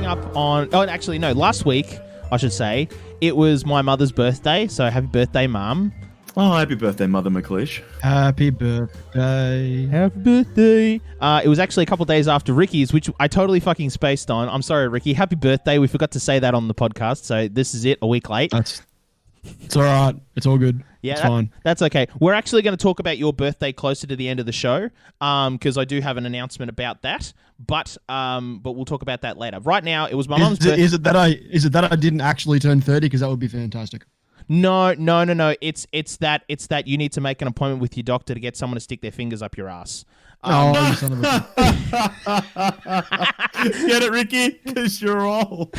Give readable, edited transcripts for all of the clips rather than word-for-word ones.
up on... Oh, actually, no. Last week, I should say, it was my mother's birthday. So happy birthday, Mum. Oh, happy birthday, Mother McLeish. Happy birthday. Happy birthday. It was actually a couple of days after Ricky's, which I totally fucking spaced on. I'm sorry, Ricky. Happy birthday. We forgot to say that on the podcast. So this is it, a week late. It's all right. It's all good. Yeah, it's fine. That's okay. We're actually going to talk about your birthday closer to the end of the show, because I do have an announcement about that. But we'll talk about that later. Right now, it was my mum's birthday. Is it that I didn't actually turn 30? Because that would be fantastic. No. It's that you need to make an appointment with your doctor to get someone to stick their fingers up your ass. You son of a... Get it, Ricky? Because you're old.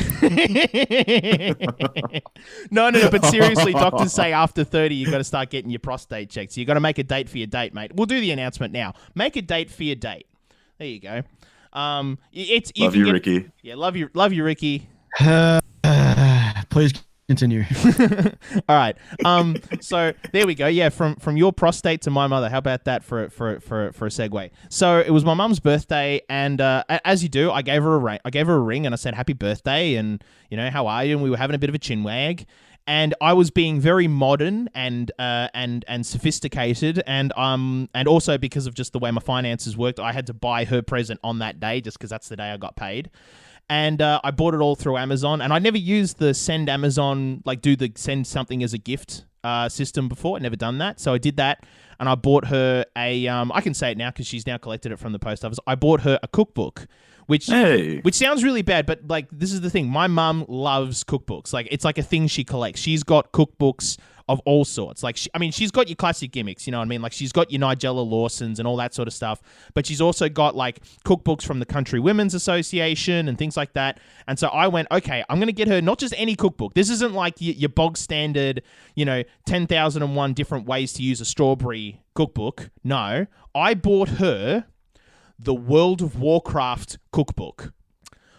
No. But seriously, doctors say after 30, you got to start getting your prostate checked. So you got to make a date for your date, mate. We'll do the announcement now. Make a date for your date. There you go. Love you, Ricky. Yeah, love you, Ricky. Please continue. All right. So there we go. Yeah, from your prostate to my mother. How about that for a segue? So it was my mum's birthday, and as you do, I gave her a ring. And I said happy birthday, and how are you? And we were having a bit of a chinwag, and I was being very modern and sophisticated, and also because of just the way my finances worked, I had to buy her present on that day just because that's the day I got paid. And I bought it all through Amazon. And I never used the send Amazon, send something as a gift system before. I'd never done that. So I did that. And I bought her I can say it now because she's now collected it from the post office. I bought her a cookbook, which sounds really bad. But this is the thing. My mum loves cookbooks. It's like a thing she collects. She's got cookbooks of all sorts. She's got your classic gimmicks, you know what I mean? She's got your Nigella Lawsons and all that sort of stuff, but she's also got cookbooks from the Country Women's Association and things like that. And so I went, okay, I'm going to get her not just any cookbook. This isn't like your bog standard, 10,001 different ways to use a strawberry cookbook. No, I bought her the World of Warcraft cookbook,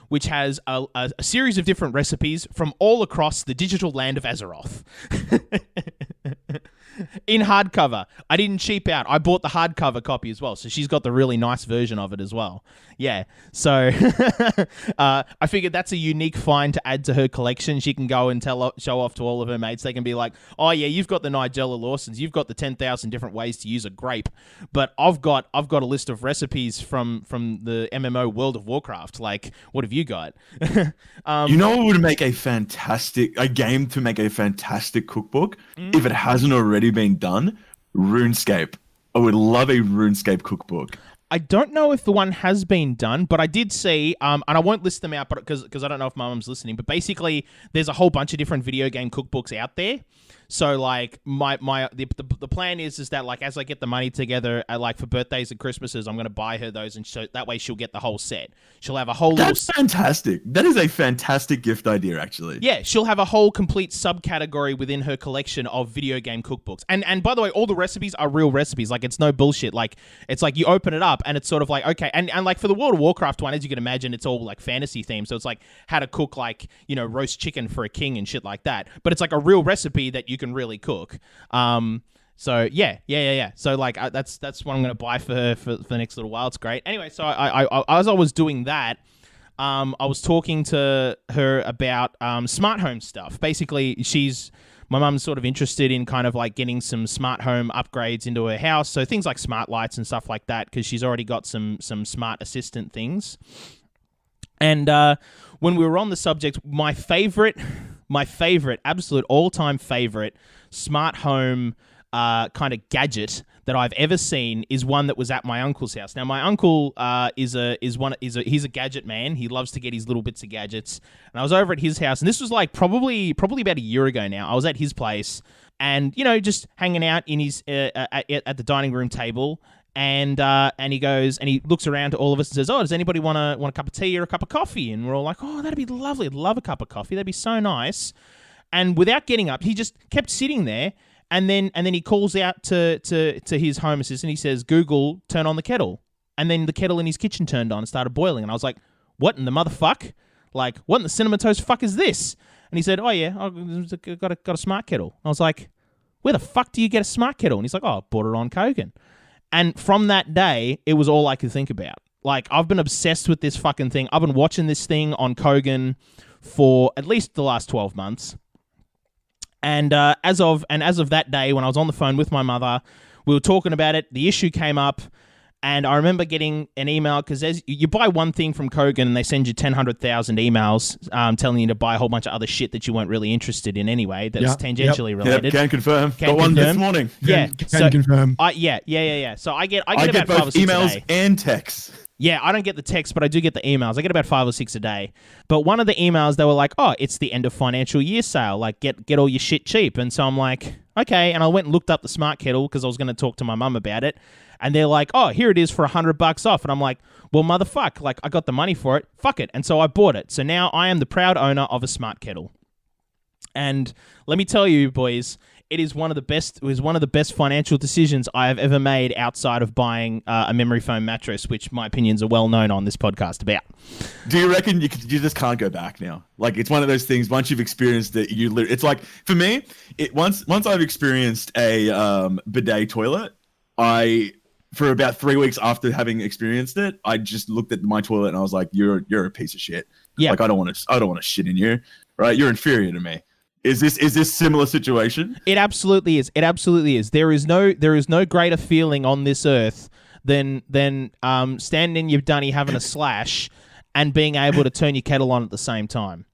which has a series of different recipes from all across the digital land of Azeroth. In hardcover. I didn't cheap out. I bought the hardcover copy as well, so she's got the really nice version of it as well. Yeah, so I figured that's a unique find to add to her collection. She can go and show off to all of her mates. They can be like, oh yeah, you've got the Nigella Lawsons, you've got the 10,000 different ways to use a grape, but I've got a list of recipes from the MMO World of Warcraft. What have you got? What would make a game to make a fantastic cookbook if it hasn't already been done? RuneScape. I would love a RuneScape cookbook. I don't know if the one has been done, but I did see, and I won't list them out, but because I don't know if my mum's listening. But basically, there's a whole bunch of different video game cookbooks out there. So the plan is that as I get the money together, for birthdays and Christmases, I'm going to buy her those, and so that way she'll get the whole set. She'll have a whole. That's fantastic. That is a fantastic gift idea, actually. Yeah, she'll have a whole complete subcategory within her collection of video game cookbooks. And by the way, all the recipes are real recipes. It's no bullshit. It's you open it up and it's sort of okay. And for the World of Warcraft one, as you can imagine, it's all fantasy themed. So it's how to cook roast chicken for a king and shit like that. But it's a real recipe that you can really cook. So yeah. So that's what I'm gonna buy for her for the next little while. It's great. Anyway, so I as I was doing that, I was talking to her about smart home stuff. Basically, my mum's sort of interested in kind of getting some smart home upgrades into her house. So things like smart lights and stuff like that, because she's already got some smart assistant things. And when we were on the subject, my favorite, absolute all-time favorite smart home kind of gadget that I've ever seen is one that was at my uncle's house. Now, my uncle he's a gadget man. He loves to get his little bits of gadgets. And I was over at his house, and this was probably about a year ago now. I was at his place, and just hanging out in his at the dining room table. And he goes and he looks around to all of us and says, "Oh, does anybody want a cup of tea or a cup of coffee?" And we're all like, "Oh, that'd be lovely. I'd love a cup of coffee. That'd be so nice." And without getting up, he just kept sitting there. And then he calls out to his home assistant. He says, "Google, turn on the kettle." And then the kettle in his kitchen turned on and started boiling. And I was like, "What in the motherfuck? What in the cinnamon toast fuck is this?" And he said, "Oh yeah, I got a smart kettle." I was like, "Where the fuck do you get a smart kettle?" And he's like, "Oh, I bought it on Kogan." And from that day, it was all I could think about. Like, I've been obsessed with this fucking thing. I've been watching this thing on Kogan for at least the last 12 months. And as of that day, when I was on the phone with my mother, we were talking about it. The issue came up, and I remember getting an email because you buy one thing from Kogan and they send you 1,000 emails telling you to buy a whole bunch of other shit that you weren't really interested in anyway. That's tangentially related. Yep, can confirm. Can Got one confirm. this morning. Can confirm. Yeah. So I get I about get 5 or both 6 a emails day. and texts. Yeah, I don't get the text, but I do get the emails. I get about 5 or 6 a day. But one of the emails, they were like, "Oh, it's the end of financial year sale. Like, get all your shit cheap." And so I'm like, okay. And I went and looked up the smart kettle because I was going to talk to my mum about it. And they're like, "Oh, here it is for $100 off." And I'm like, well, motherfuck, like, I got the money for it. Fuck it. And so I bought it. So now I am the proud owner of a smart kettle. And let me tell you, boys, it is one of the best. It was one of the best financial decisions I have ever made outside of buying a memory foam mattress, which my opinions are well known on this podcast about. Do you reckon you just can't go back now? Like, it's one of those things. Once you've experienced it, it's like, for me, once I've experienced a bidet toilet, for about 3 weeks after having experienced it, I just looked at my toilet and I was like, "You're a piece of shit. Yeah. Like, I don't want to shit in you, right? You're inferior to me." Is this similar situation? It absolutely is. It absolutely is. There is no greater feeling on this earth than standing in your dunny having a slash and being able to turn your kettle on at the same time.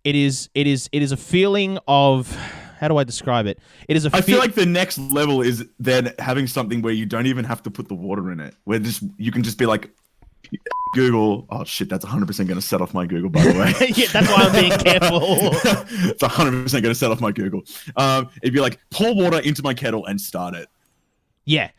It is a feeling of, how do I describe it? It is a I feel like the next level is then having something where you don't even have to put the water in it. Where you can just be like, Google. Oh shit, that's 100% going to set off my Google, by the way. Yeah, that's why I'm being careful. It's 100% going to set off my Google. It'd be like, pour water into my kettle and start it. Yeah.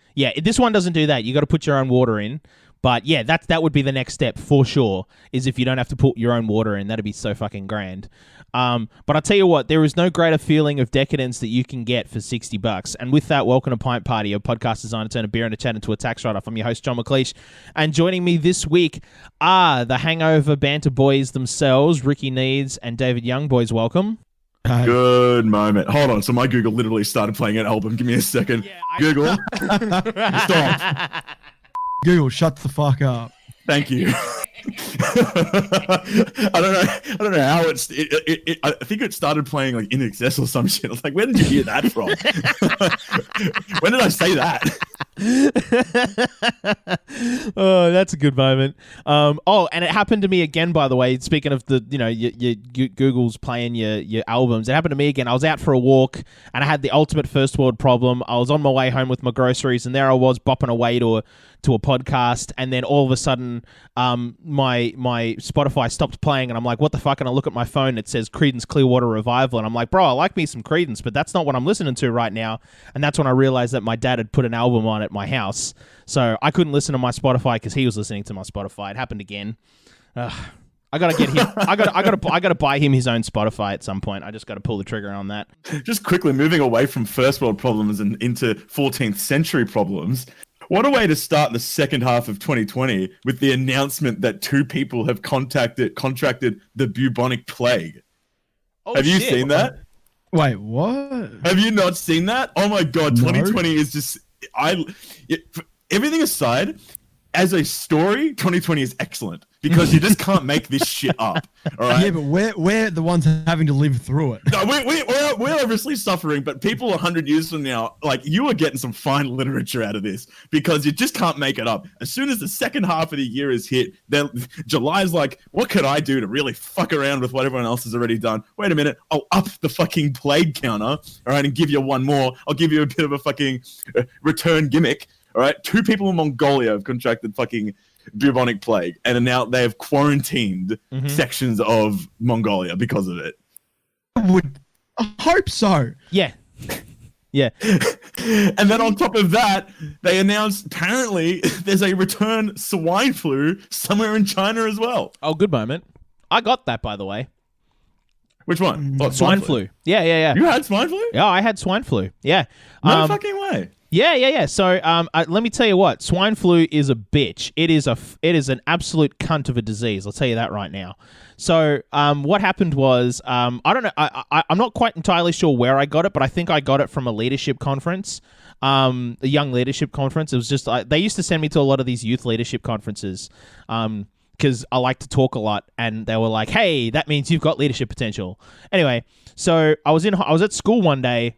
This one doesn't do that. You got to put your own water in. But yeah, that would be the next step for sure, is if you don't have to put your own water in. That'd be so fucking grand. But I'll tell you what, there is no greater feeling of decadence that you can get for $60. And with that, welcome to Pint Party, a podcast designed to turn a beer and a chat into a tax write-off. I'm your host, John McLeish. And joining me this week are the Hangover banter boys themselves, Ricki Needs and David Young. Boys, welcome. Good moment. Hold on. So my Google literally started playing an album. Give me a second. Google. Stop. Google, shut the fuck up. Thank you. I don't know how I think it started playing like In Excess or some shit. I was like, where did you hear that from? When did I say that? Oh, that's a good moment. And it happened to me again, by the way. Speaking of the, your Google's playing your albums, it happened to me again. I was out for a walk and I had the ultimate first world problem. I was on my way home with my groceries and there I was bopping away to a podcast, and then all of a sudden my Spotify stopped playing and I'm like, what the fuck? And I look at my phone and it says Creedence Clearwater Revival and I'm like, bro, I like me some Creedence, but that's not what I'm listening to right now. And that's when I realized that my dad had put an album on at my house, so I couldn't listen to my Spotify because he was listening to my Spotify. It happened again. I gotta get him. I gotta buy him his own Spotify at some point. I just gotta pull the trigger on that. Just quickly moving away from first world problems and into 14th century problems. What a way to start the second half of 2020 with the announcement that 2 people have contracted the bubonic plague. Oh, have you shit. seen that? Wait, what? Have you not seen that? Oh my god, No. 2020 is just everything aside, as a story, 2020 is excellent because you just can't make this shit up. All right. Yeah, but we're the ones having to live through it. No, we're obviously suffering, but people 100 years from now, like, you are getting some fine literature out of this because you just can't make it up. As soon as the second half of the year is hit, then July's like, what could I do to really fuck around with what everyone else has already done? Wait a minute, I'll up the fucking plague counter, all right, and give you one more. I'll give you a bit of a fucking return gimmick. All right, 2 people in Mongolia have contracted fucking bubonic plague, and now they have quarantined sections of Mongolia because of it. I would hope so. Yeah. Yeah. And then on top of that, they announced apparently there's a return swine flu somewhere in China as well. Oh, good moment. I got that, by the way. Which one? Oh, Swine flu. Yeah. You had swine flu? Yeah, I had swine flu. Yeah. No fucking way. Yeah. So, let me tell you what, swine flu is a bitch. It is an absolute cunt of a disease. I'll tell you that right now. So, what happened was, I don't know, I'm not quite entirely sure where I got it, but I think I got it from a leadership conference, a young leadership conference. It was just, they used to send me to a lot of these youth leadership conferences, because I like to talk a lot, and they were like, "Hey, that means you've got leadership potential." Anyway, so I was at school one day.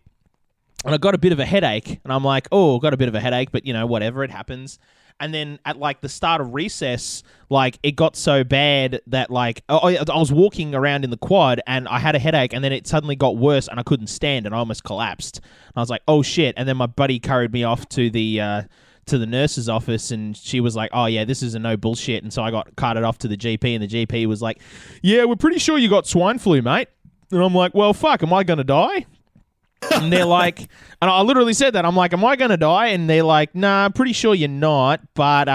And I got a bit of a headache, and I'm like, oh, got a bit of a headache, but, whatever, it happens. And then at, the start of recess, it got so bad that, I was walking around in the quad, and I had a headache, and then it suddenly got worse, and I couldn't stand, and I almost collapsed. And I was like, oh, shit. And then my buddy carried me off to the nurse's office, and she was like, oh, yeah, this is a no bullshit. And so I got carted off to the GP, and the GP was like, yeah, we're pretty sure you got swine flu, mate. And I'm like, well, fuck, am I going to die? And they're like, and I literally said that. I'm like, am I going to die? And they're like, nah, I'm pretty sure you're not, but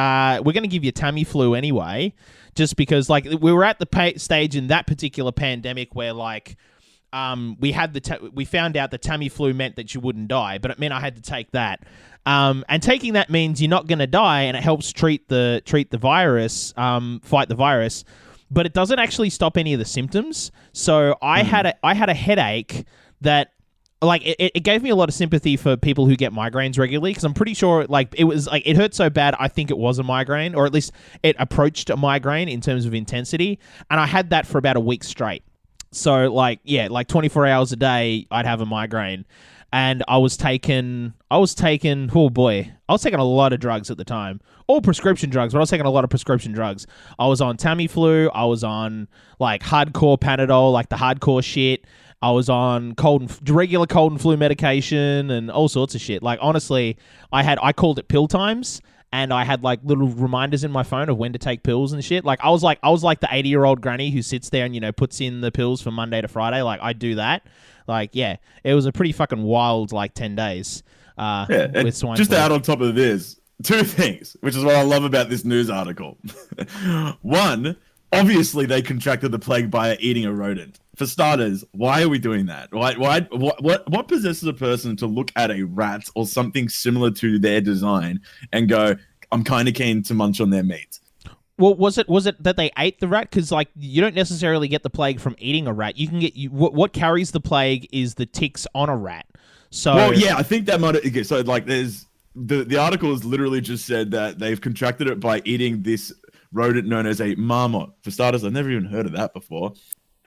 we're going to give you Tamiflu anyway, just because, we were at the stage in that particular pandemic where, we found out that Tamiflu meant that you wouldn't die, but it meant I had to take that. And taking that means you're not going to die, and it helps treat the virus, fight the virus, but it doesn't actually stop any of the symptoms. So I had a headache that, it gave me a lot of sympathy for people who get migraines regularly, because I'm pretty sure, it was, it hurt so bad, I think it was a migraine, or at least it approached a migraine in terms of intensity, and I had that for about a week straight. So, 24 hours a day, I'd have a migraine, and I was taking, oh boy, I was taking a lot of drugs at the time, all prescription drugs, but I was taking a lot of prescription drugs. I was on Tamiflu, I was on, hardcore Panadol, the hardcore shit. I was on regular cold and flu medication and all sorts of shit. Honestly, I called it pill times, and I had little reminders in my phone of when to take pills and shit. I was like the 80-year-old granny who sits there and, puts in the pills from Monday to Friday. I do that. Yeah, it was a pretty fucking wild 10 days. With swine just flu. to add on top of this, two things, which is what I love about this news article. One, obviously they contracted the plague by eating a rodent. For starters, why are we doing that? What possesses a person to look at a rat or something similar to their design and go, I'm kind of keen to munch on their meat? Well, was it that they ate the rat? Because you don't necessarily get the plague from eating a rat. You can get what carries the plague is the ticks on a rat. So, well, yeah, I think that might. Okay, so there's the article has literally just said that they've contracted it by eating this rodent known as a marmot. For starters, I've never even heard of that before.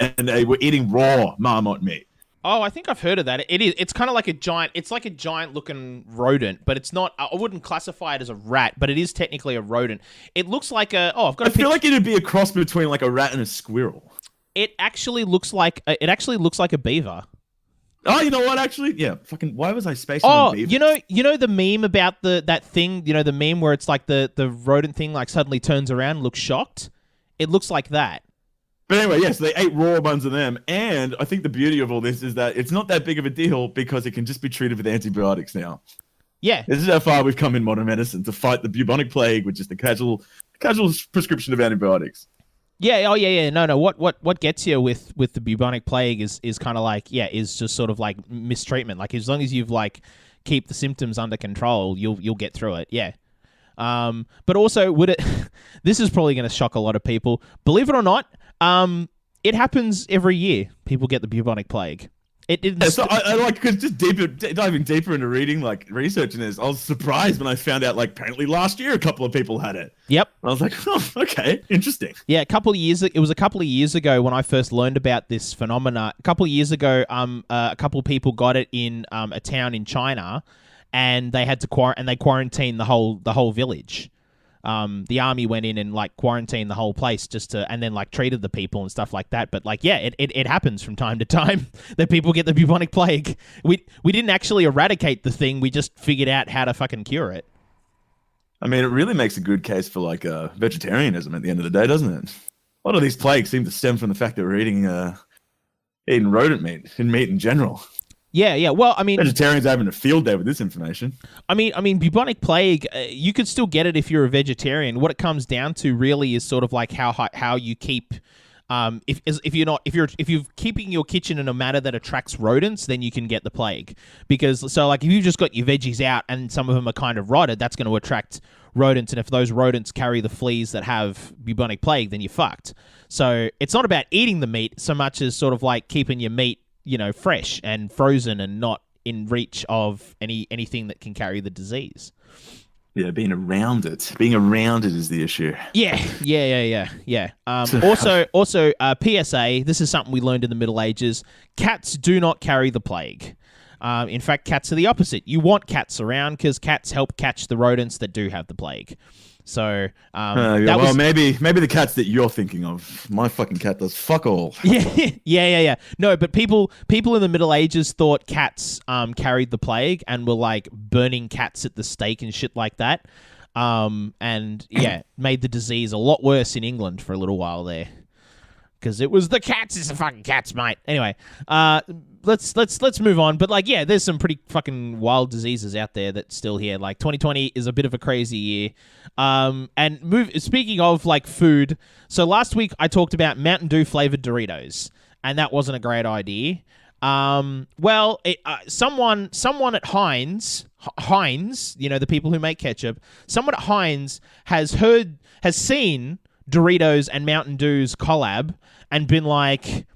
And they were eating raw marmot meat. Oh, I think I've heard of that. It's kind of like a giant. It's like a giant looking rodent, but it's not. I wouldn't classify it as a rat, but it is technically a rodent. It looks like a. Oh, I've got. I feel like it'd be a cross between a rat and a squirrel. It actually looks like a beaver. Oh, you know what? Actually, yeah. Fucking. Why was I spacing on beavers? you know the meme about that thing. The meme where it's the rodent thing suddenly turns around, and looks shocked. It looks like that. But anyway, yes, they ate raw ones of them, and I think the beauty of all this is that it's not that big of a deal because it can just be treated with antibiotics now. Yeah. This is how far we've come in modern medicine to fight the bubonic plague with just the casual prescription of antibiotics. Yeah, oh yeah. No. What gets you with the bubonic plague is kind of is just sort of mistreatment. As long as you've keep the symptoms under control, you'll get through it. Yeah. But also this is probably going to shock a lot of people. Believe it or not, it happens every year. People get the bubonic plague. It didn't. Yeah, so I because just diving deeper into reading, researching this, I was surprised when I found out, apparently last year a couple of people had it. Yep. And I was like, oh, okay, interesting. Yeah, it was a couple of years ago when I first learned about this phenomena. A couple of years ago, a couple of people got it in a town in China, and they had to quarantine the whole village. The army went in and quarantined the whole place and then treated the people and stuff like that. But it happens from time to time that people get the bubonic plague. We didn't actually eradicate the thing. We just figured out how to fucking cure it. I mean, it really makes a good case for vegetarianism at the end of the day, doesn't it? A lot of these plagues seem to stem from the fact that we're eating rodent meat and meat in general. Yeah. Well, I mean, vegetarians are having a field day with this information. I mean, bubonic plague. You could still get it if you're a vegetarian. What it comes down to really is sort of how you keep if you're keeping your kitchen in a manner that attracts rodents, then you can get the plague. Because so like if you've just got your veggies out and some of them are kind of rotted, that's going to attract rodents, and if those rodents carry the fleas that have bubonic plague, then you're fucked. So it's not about eating the meat so much as sort of like keeping your meat, fresh and frozen and not in reach of anything that can carry the disease. Yeah, being around it. Being around it is the issue. Yeah. Also, PSA, this is something we learned in the Middle Ages. Cats do not carry the plague. In fact, cats are the opposite. You want cats around because cats help catch the rodents that do have the plague. So, maybe the cats that you're thinking of. My fucking cat does fuck all. Yeah. No, but people in the Middle Ages thought cats carried the plague and were like burning cats at the stake and shit like that. And yeah, made the disease a lot worse in England for a little while there. Because it was the cats. It's the fucking cats, mate. Anyway, let's move on. But like, yeah, there's some pretty fucking wild diseases out there that's still here. Like 2020 is a bit of a crazy year. Speaking of like food, so last week I talked about Mountain Dew flavored Doritos, and that wasn't a great idea. Someone at Heinz, the people who make ketchup, someone at Heinz has seen Doritos and Mountain Dew's collab and been like,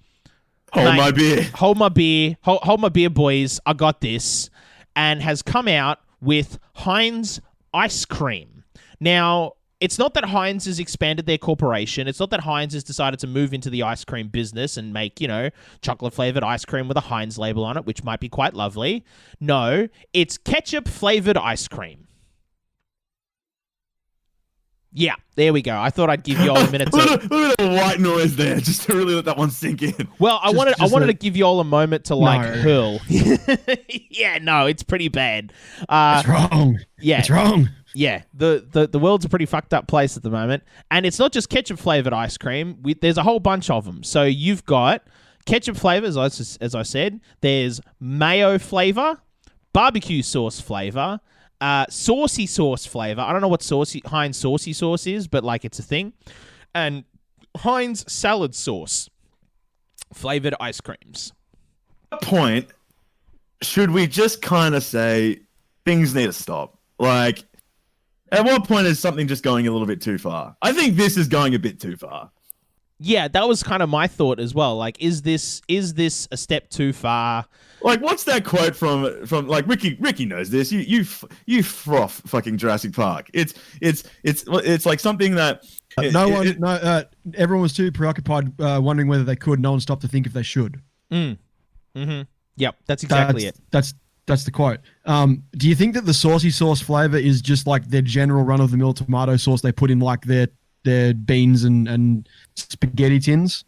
hold my beer, boys, I got this, and has come out with Heinz ice cream. Now, it's not that Heinz has expanded their corporation. It's not that Heinz has decided to move into the ice cream business and make, chocolate-flavored ice cream with a Heinz label on it, which might be quite lovely. No, it's ketchup-flavored ice cream. Yeah, there we go. I thought I'd give you all a minute to... Look at the white noise there, just to really let that one sink in. Well, I wanted to give you all a moment to hurl. Yeah, no, it's pretty bad. It's wrong. Yeah, it's wrong. Yeah, the world's a pretty fucked up place at the moment, and it's not just ketchup flavored ice cream. There's a whole bunch of them. So you've got ketchup flavors, as I said. There's mayo flavor, barbecue sauce flavor. Saucy sauce flavor. I don't know what Heinz saucy sauce is, but like it's a thing. And Heinz salad sauce flavored ice creams. At what point should we just kind of say things need to stop? Like, at what point is something just going a little bit too far? I think this is going a bit too far. Yeah, that was kind of my thought as well. Like, is this a step too far? Like, what's that quote from like Ricki knows this. You froth fucking Jurassic Park. It's like something that everyone was too preoccupied wondering whether they could. No one stopped to think if they should. Mm-hmm. Yep, that's exactly it. That's the quote. Do you think that the saucy sauce flavor is just like their general run of the mill tomato sauce they put in like their beans and spaghetti tins?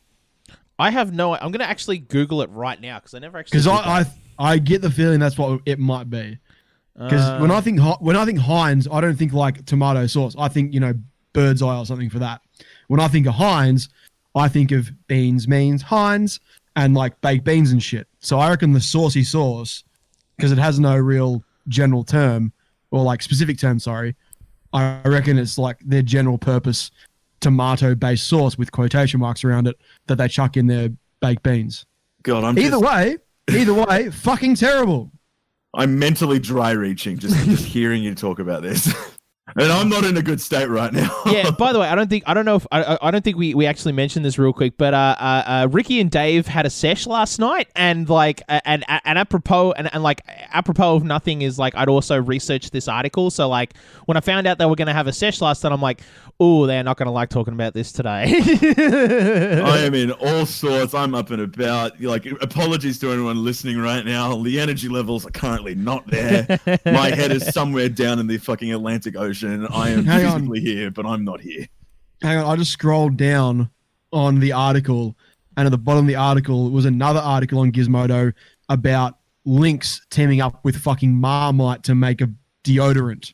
I have no... I'm going to actually Google it right now because I never actually... Because I get the feeling that's what it might be. Because when I think Heinz, I don't think like tomato sauce. I think, bird's eye or something for that. When I think of Heinz, I think of beans means Heinz and like baked beans and shit. So I reckon the saucy sauce, because it has no real general term or like specific term, sorry. I reckon it's like their general purpose tomato-based sauce with quotation marks around it that they chuck in their baked beans. God, Either way, fucking terrible. I'm mentally dry reaching just hearing you talk about this. And I'm not in a good state right now. Yeah, by the way, I don't think we actually mentioned this real quick, but Ricki and Dave had a sesh last night, and like and apropos of nothing is like I'd also researched this article. So like when I found out they were gonna have a sesh last night, I'm like, oh, they're not gonna like talking about this today. I am in all sorts. I'm up and about. Like, apologies to anyone listening right now. The energy levels are currently not there. My head is somewhere down in the fucking Atlantic Ocean. I am physically here, but I'm not here. Hang on, I just scrolled down on the article, and at the bottom of the article was another article on Gizmodo about Lynx teaming up with fucking Marmite to make a deodorant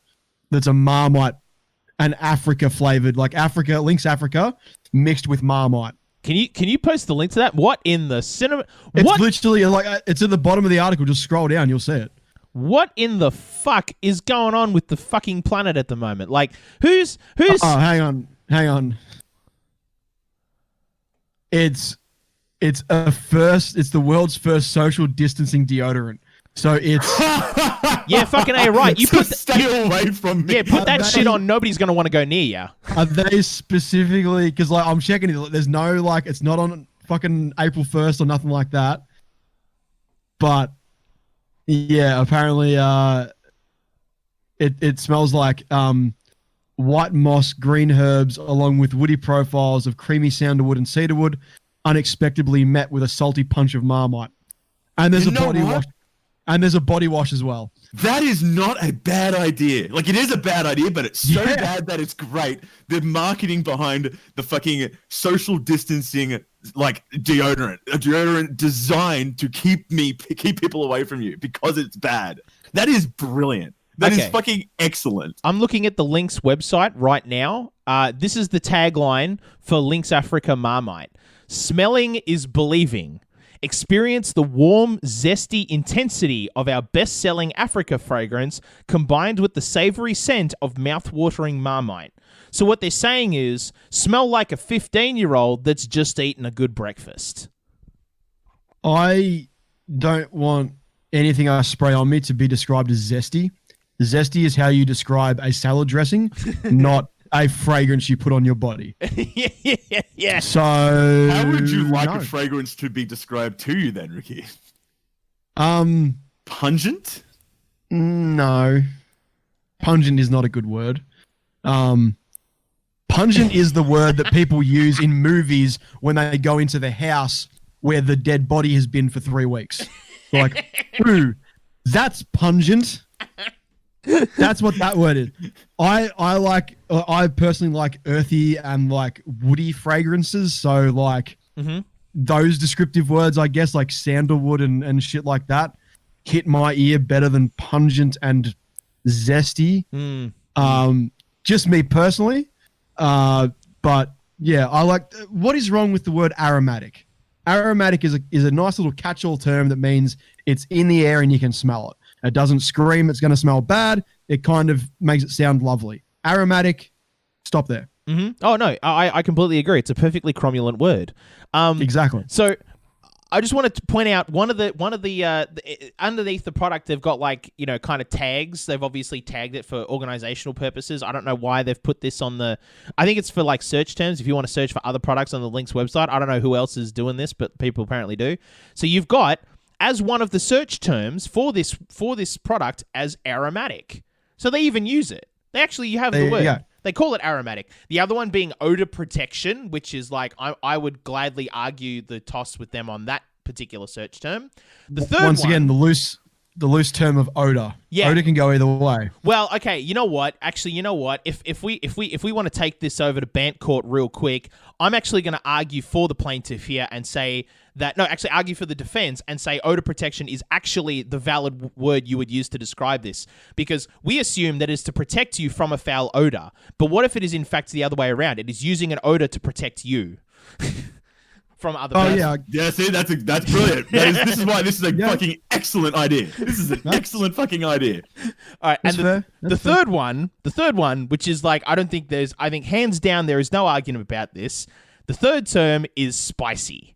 that's a Marmite and Africa flavored, like Lynx Africa mixed with Marmite. Can you post the link to that? What in the cinema? It's literally like it's at the bottom of the article. Just scroll down, you'll see it. What in the fuck is going on with the fucking planet at the moment? Like, who's... Oh, hang on. It's it's the world's first social distancing deodorant. So it's Yeah, fucking A, right. You So put stay away from me. yeah, put that shit on. Nobody's gonna want to go near you. are they specifically because like I'm checking it. There's no like it's not on fucking April 1st or nothing like that. But yeah, apparently it smells like white moss, green herbs, along with woody profiles of creamy sandalwood and cedarwood, unexpectedly met with a salty punch of Marmite. And there's You a know body what? wash. And there's a body wash as well. That is not a bad idea. Like, it is a bad idea, but it's so Yeah. bad that it's great. The marketing behind the fucking social distancing, like, deodorant. A deodorant designed to keep people away from you because it's bad. That is brilliant. That is Okay. fucking excellent. I'm looking at the Lynx website right now. This is the tagline for Lynx Africa Marmite. Smelling is believing. Experience the warm, zesty intensity of our best-selling Africa fragrance combined with the savory scent of mouth-watering Marmite. So what they're saying is, smell like a 15-year-old that's just eaten a good breakfast. I don't want anything I spray on me to be described as zesty. Zesty is how you describe a salad dressing, not a fragrance you put on your body. Yeah. So How would you like no. a fragrance to be described to you then, Ricky? Pungent? No. Pungent is not a good word. Pungent is the word that people use in movies when they go into the house where the dead body has been for 3 weeks. They're like, ooh, that's pungent. That's what that word is. I personally like earthy and like woody fragrances. So like those descriptive words, I guess, like sandalwood and shit like that, hit my ear better than pungent and zesty. Just me personally. But yeah, I like. What is wrong with the word aromatic? Aromatic is a nice little catch-all term that means it's in the air and you can smell it. It doesn't scream it's going to smell bad. It kind of makes it sound lovely. Aromatic, stop there. Oh, no, I completely agree. It's a perfectly cromulent word. Exactly. So I just wanted to point out one of the underneath the product, they've got like, you know, kind of tags. They've obviously tagged it for organizational purposes. I don't know why they've put this on I think it's for like search terms. If you want to search for other products on the Lynx website, I don't know who else is doing this, but people apparently do. So you've got as one of the search terms for this product as aromatic. So they even use it. They actually have the word. Yeah. They call it aromatic. The other one being odor protection, which is like I would gladly argue the toss with them on that particular search term. The third Once one, again, the loose term of odor. Yeah. Odor can go either way. well, okay, you know what? Actually, you know what? If we want to take this over to Bant Court real quick, I'm actually going to argue for the plaintiff here and say that argue for the defense and say odor protection is actually the valid word you would use to describe this, because we assume that it's to protect you from a foul odor. But what if it is in fact the other way around? It is using an odor to protect you from other people. Yeah. Yeah, see, that's brilliant. This is why this is a fucking excellent idea. This is an excellent fucking idea. All right, That's and fair. the third one, which is like, I think hands down there is no argument about this. The third term is spicy.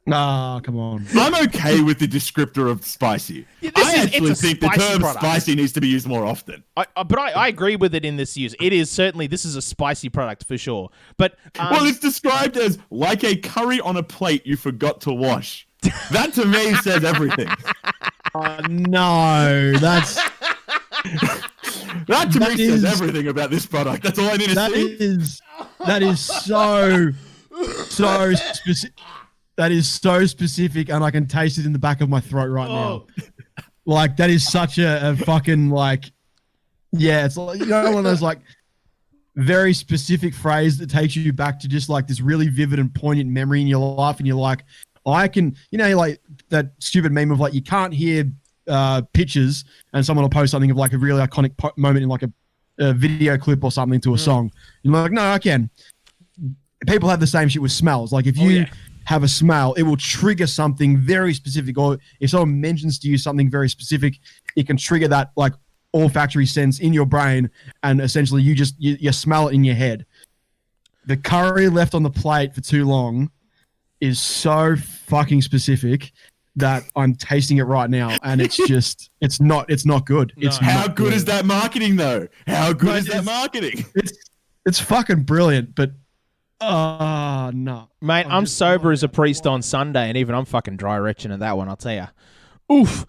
Nah, come on. I'm okay with the descriptor of spicy. Yeah, I it's actually a think the spicy term product. spicy needs to be used more often. But I agree with it in this use. It is certainly, this is a spicy product for sure. But Well, it's described as like a curry on a plate you forgot to wash. That to me says everything. No, that's That to me says is- everything about this product. That's all I need to see. that is so specific. That is so specific, and I can taste it in the back of my throat right now. Like, that is such a fucking, like, yeah, it's like, you know, one of those, like, very specific phrase that takes you back to just, like, this really vivid and poignant memory in your life, and you're like, I can, you know, like, that stupid meme of, like, you can't hear pictures, and someone will post something of, like, a really iconic moment in, like, a video clip or something to a song. You're like, no, I can. People have the same shit with smells. Like, if you have a smell, it will trigger something very specific, or if someone mentions to you something very specific, it can trigger that like olfactory sense in your brain, and essentially you smell it in your head. the curry left on the plate for too long is so fucking specific that I'm tasting it right now, and it's just it's not good. No. It's How not good is that marketing though? How good is that marketing? It's fucking brilliant, but no. Mate, I'm sober as a priest on Sunday, and even I'm fucking dry retching at that one, I'll tell you. Oof.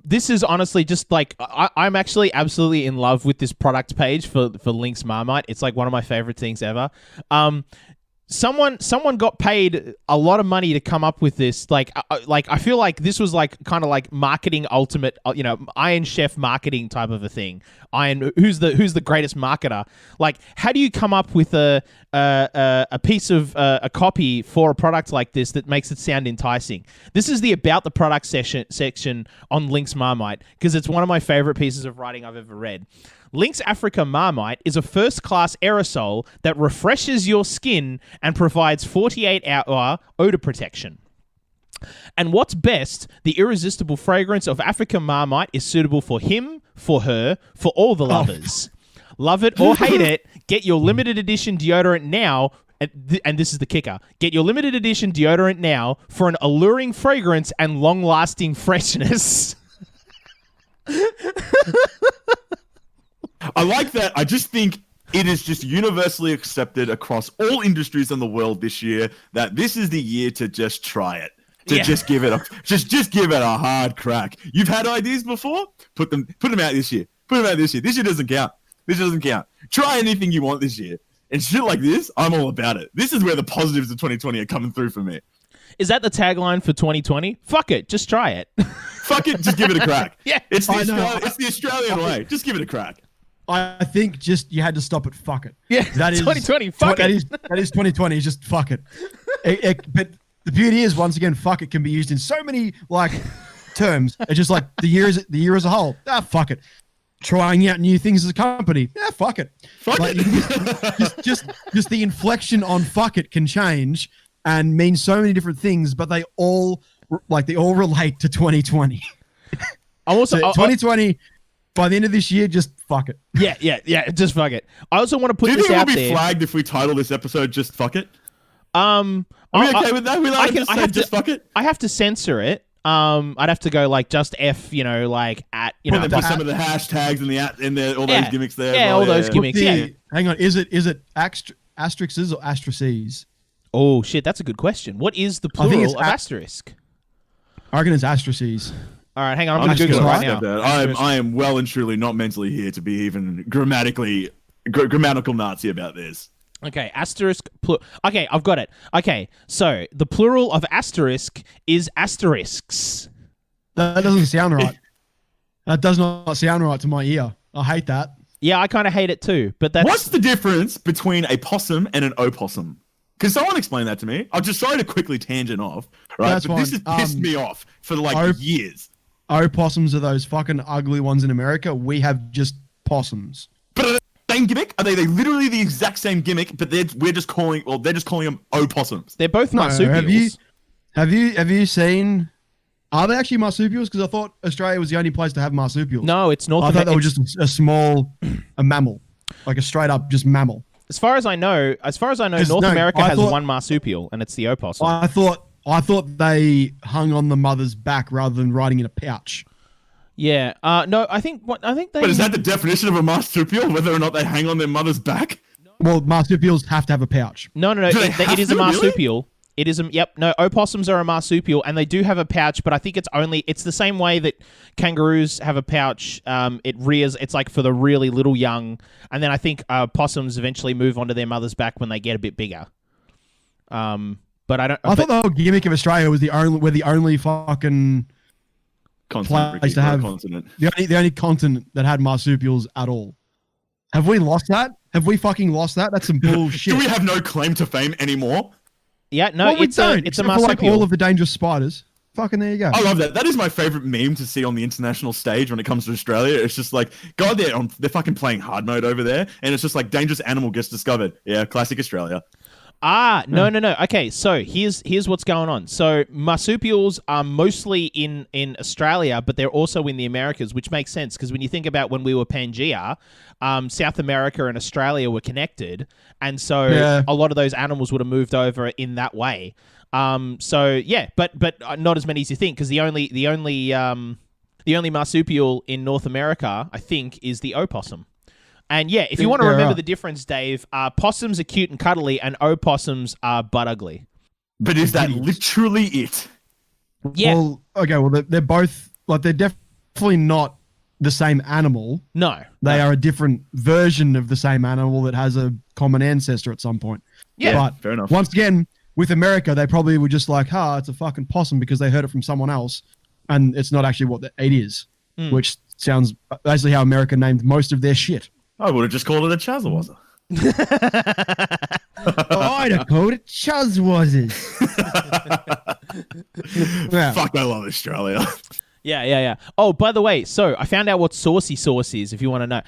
This is honestly just like I'm actually absolutely in love with this product page for Lynx Marmite. It's like one of my favorite things ever. Someone got paid a lot of money to come up with this. Like I feel like this was like kind of like marketing ultimate, Iron Chef marketing type of a thing. Who's the greatest marketer? Like, how do you come up with a piece of a copy for a product like this that makes it sound enticing? This is the about the product section on Lynx Marmite, because it's one of my favorite pieces of writing I've ever read. Lynx Africa Marmite is a first-class aerosol that refreshes your skin and provides 48-hour odor protection. And what's best, the irresistible fragrance of Africa Marmite is suitable for him, for her, for all the lovers. Love it or hate it, get your limited edition deodorant now, and this is the kicker. Get your limited edition deodorant now for an alluring fragrance and long-lasting freshness. I like that. I just think it is just universally accepted across all industries in the world this year that this is the year to just try it. Just give it just give it a hard crack. You've had ideas before? Put them out this year. This year doesn't count. Try anything you want this year. And shit like this, I'm all about it. This is where the positives of 2020 are coming through for me. Is that the tagline for 2020? Fuck it, just try it. Fuck it, just give it a crack. Yeah. It's the Australian way. Just give it a crack. I think just you had to stop at fuck it. Yeah, that is 2020. Fuck it. That is 2020. Just fuck it. But the beauty is, once again, fuck it can be used in so many like terms. It's just like the year as a whole. Fuck it. Trying out new things as a company. Fuck it. Fuck like, it. just the inflection on fuck it can change and mean so many different things, but they all relate to 2020. I'm also 2020. By the end of this year, just fuck it. Yeah, just fuck it. I also want to put this out there. Do you think we'll be flagged if we title this episode "Just Fuck It"? Are we okay with that? Just fuck it. I have to censor it. I'd have to go like just F, like at put some of the hashtags and all those gimmicks there. Yeah, all those gimmicks. Hang on, is it asterisks or asterisks? Oh shit, that's a good question. What is the plural of asterisk? I reckon it's asterisks. All right, hang on. I'm going to Google it right now. I am well and truly not mentally here to be even grammatical Nazi about this. Okay, asterisk. Okay, I've got it. Okay, so the plural of asterisk is asterisks. That doesn't sound right. That does not sound right to my ear. I hate that. Yeah, I kind of hate it too. But what's the difference between a possum and an opossum? Can someone explain that to me? I'll just try to quickly tangent off. Right, that's but fine. This has pissed me off for years. Opossums are those fucking ugly ones in America. We have just possums. But are they the same gimmick? Are they literally the exact same gimmick? But they're just calling them opossums. They're both marsupials. Have you seen? Are they actually marsupials? Because I thought Australia was the only place to have marsupials. No, it's North America. I thought they were just a small mammal, like a straight up just mammal. As far as I know, North America has one marsupial, and it's the opossum. I thought they hung on the mother's back rather than riding in a pouch. Yeah. No, I think they. But is that the definition of a marsupial? Whether or not they hang on their mother's back? Well, marsupials have to have a pouch. No. It is a marsupial. Really? It is no, opossums are a marsupial, and they do have a pouch, but I think it's the same way that kangaroos have a pouch. It rears. It's like for the really little young, and then I think possums eventually move onto their mother's back when they get a bit bigger. But I thought the whole gimmick of Australia was we're the only fucking place to have the only continent that had marsupials at all. Have we lost that? Have we fucking lost that? That's some bullshit. Do we have no claim to fame anymore? Yeah, no, it's a marsupial. For like all of the dangerous spiders. Fucking there you go. I love that. That is my favorite meme to see on the international stage when it comes to Australia. It's just like, God, they're fucking playing hard mode over there, and it's just like dangerous animal gets discovered. Yeah, classic Australia. No. Okay, so here's what's going on. So marsupials are mostly in Australia, but they're also in the Americas, which makes sense because when you think about when we were Pangea, South America and Australia were connected, and so a lot of those animals would have moved over in that way. So yeah, but not as many as you think, because the only marsupial in North America, I think, is the opossum. And yeah, if you want to remember the difference, Dave, possums are cute and cuddly, and opossums are butt ugly. But is that literally it? Yeah. Well, okay. Well, they're both like they're definitely not the same animal. No, they are a different version of the same animal that has a common ancestor at some point. Yeah, but fair enough. Once again, with America, they probably were just like, it's a fucking possum because they heard it from someone else, and it's not actually what it is, which sounds basically how America named most of their shit. I would have just called it a Chazawazza. I'd have called it Chuzwazzes. Fuck, I love Australia. Yeah. Oh, by the way, so I found out what saucy sauce is, if you want to know.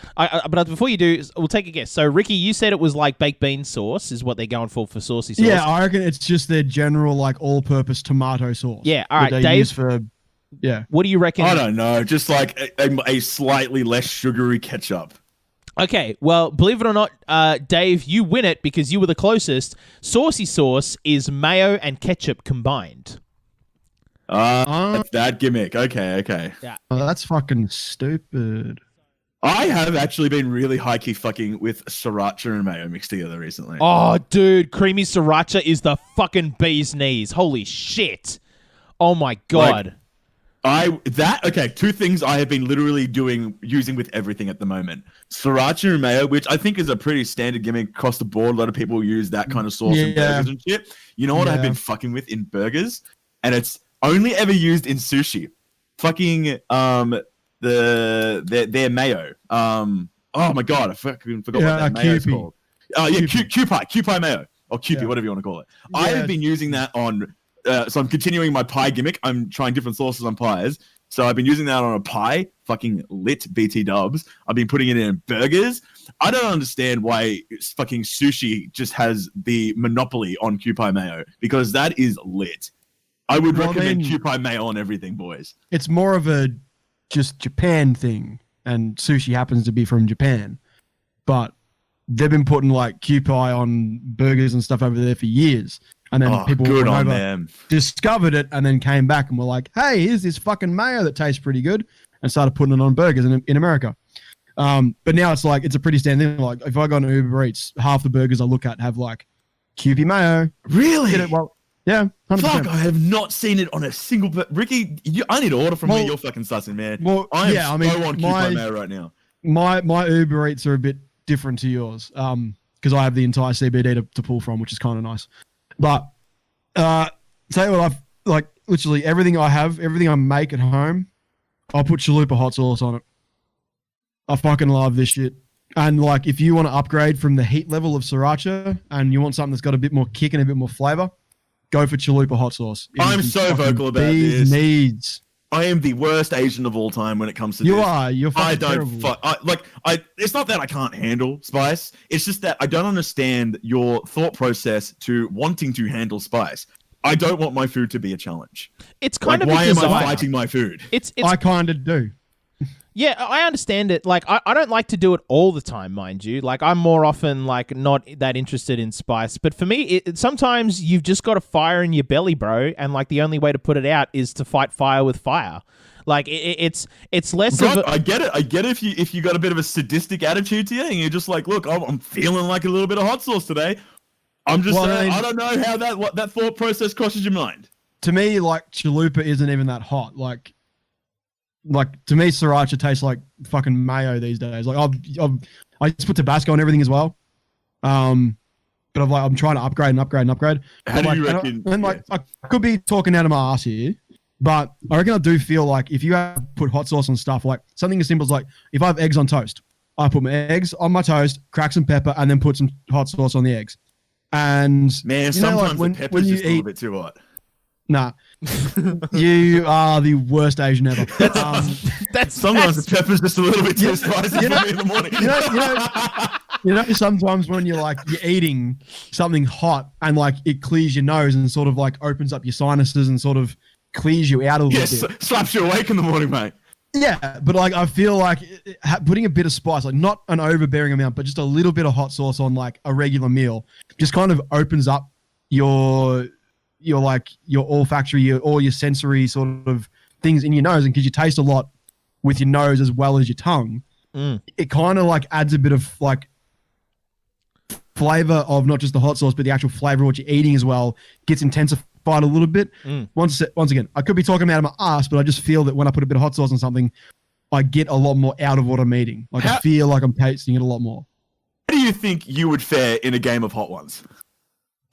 But before you do, we'll take a guess. So, Ricki, you said it was like baked bean sauce is what they're going for saucy sauce. Yeah, I reckon it's just their general, like, all-purpose tomato sauce. Yeah, all right, that they Dave. use for, what do you reckon? I don't know, just like a slightly less sugary ketchup. Okay, well, believe it or not, Dave, you win it because you were the closest. Saucy sauce is mayo and ketchup combined. That's that gimmick. Okay. Yeah. Oh, that's fucking stupid. I have actually been really high-key fucking with sriracha and mayo mixed together recently. Oh, dude, creamy sriracha is the fucking bee's knees. Holy shit. Oh, my God. Two things I have been literally using with everything at the moment. Sriracha and mayo, which I think is a pretty standard gimmick across the board. A lot of people use that kind of sauce in burgers and shit. You know what I've been fucking with in burgers? And it's only ever used in sushi. Fucking their mayo. Oh my God, I fucking forgot what that mayo is called. Kewpie mayo. Or Kewpie, whatever you want to call it. Yeah. I have been using that on so I'm continuing my pie gimmick. I'm trying different sauces on pies. So I've been using that on a pie, fucking lit BT dubs. I've been putting it in burgers. I don't understand why fucking sushi just has the monopoly on Kewpie mayo, because that is lit. I would recommend Kewpie mayo on everything, boys. It's more of a just Japan thing, and sushi happens to be from Japan. But they've been putting like Kewpie on burgers and stuff over there for years. And then people good on them. Discovered it and then came back and were like, hey, here's this fucking mayo that tastes pretty good, and started putting it on burgers in America. But now it's like, it's a pretty standard thing. Like if I go on Uber Eats, half the burgers I look at have like Kewpie mayo. Really? Yeah, 100%. Fuck, I have not seen it on a single... Ricki, I need to order from you. You're fucking sussing, man. Well, I am on Kewpie mayo right now. My Uber Eats are a bit different to yours, because I have the entire CBD to pull from, which is kind of nice. But tell you what, I've like literally everything I make at home, I'll put chalupa hot sauce on it. I fucking love this shit. And like, if you want to upgrade from the heat level of sriracha and you want something that's got a bit more kick and a bit more flavor, go for chalupa hot sauce. I'm so vocal about this. Needs. I am the worst Asian of all time when it comes to this. You are. You're fucking I don't terrible. It's not that I can't handle spice. It's just that I don't understand your thought process to wanting to handle spice. I don't want my food to be a challenge. It's kind of why am I fighting my food? I kind of do. Yeah, I understand it. Like, I don't like to do it all the time, mind you. Like, I'm more often, like, not that interested in spice. But for me, sometimes you've just got a fire in your belly, bro. And, like, the only way to put it out is to fight fire with fire. Like, it's less of a... I get it. I get it if you got a bit of a sadistic attitude to you. And you're just like, look, I'm feeling like a little bit of hot sauce today. I'm just saying, I don't know how that thought process crosses your mind. To me, like, chalupa isn't even that hot. Like to me, sriracha tastes like fucking mayo these days. Like I just put Tabasco on everything as well. But I'm trying to upgrade. How do you reckon? I could be talking out of my ass here, but I reckon I do feel like if you have put hot sauce on stuff, like something as simple as like if I have eggs on toast, I put my eggs on my toast, crack some pepper, and then put some hot sauce on the eggs. And man, sometimes the pepper's just a little bit too hot. Nah, you are the worst Asian ever. Sometimes the pepper's just a little bit too spicy for me in the morning. You know, sometimes when you're eating something hot and like it clears your nose and sort of like opens up your sinuses and sort of clears you out a little bit. Slaps you awake in the morning, mate. Yeah, but like I feel like putting a bit of spice, like not an overbearing amount, but just a little bit of hot sauce on like a regular meal, just kind of opens up your olfactory, all your sensory sort of things in your nose, and because you taste a lot with your nose as well as your tongue, it kind of like adds a bit of like flavor of not just the hot sauce, but the actual flavor of what you're eating as well gets intensified a little bit. Once again, I could be talking out of my ass, but I just feel that when I put a bit of hot sauce on something, I get a lot more out of what I'm eating. Like I feel like I'm tasting it a lot more. How do you think you would fare in a game of Hot Ones?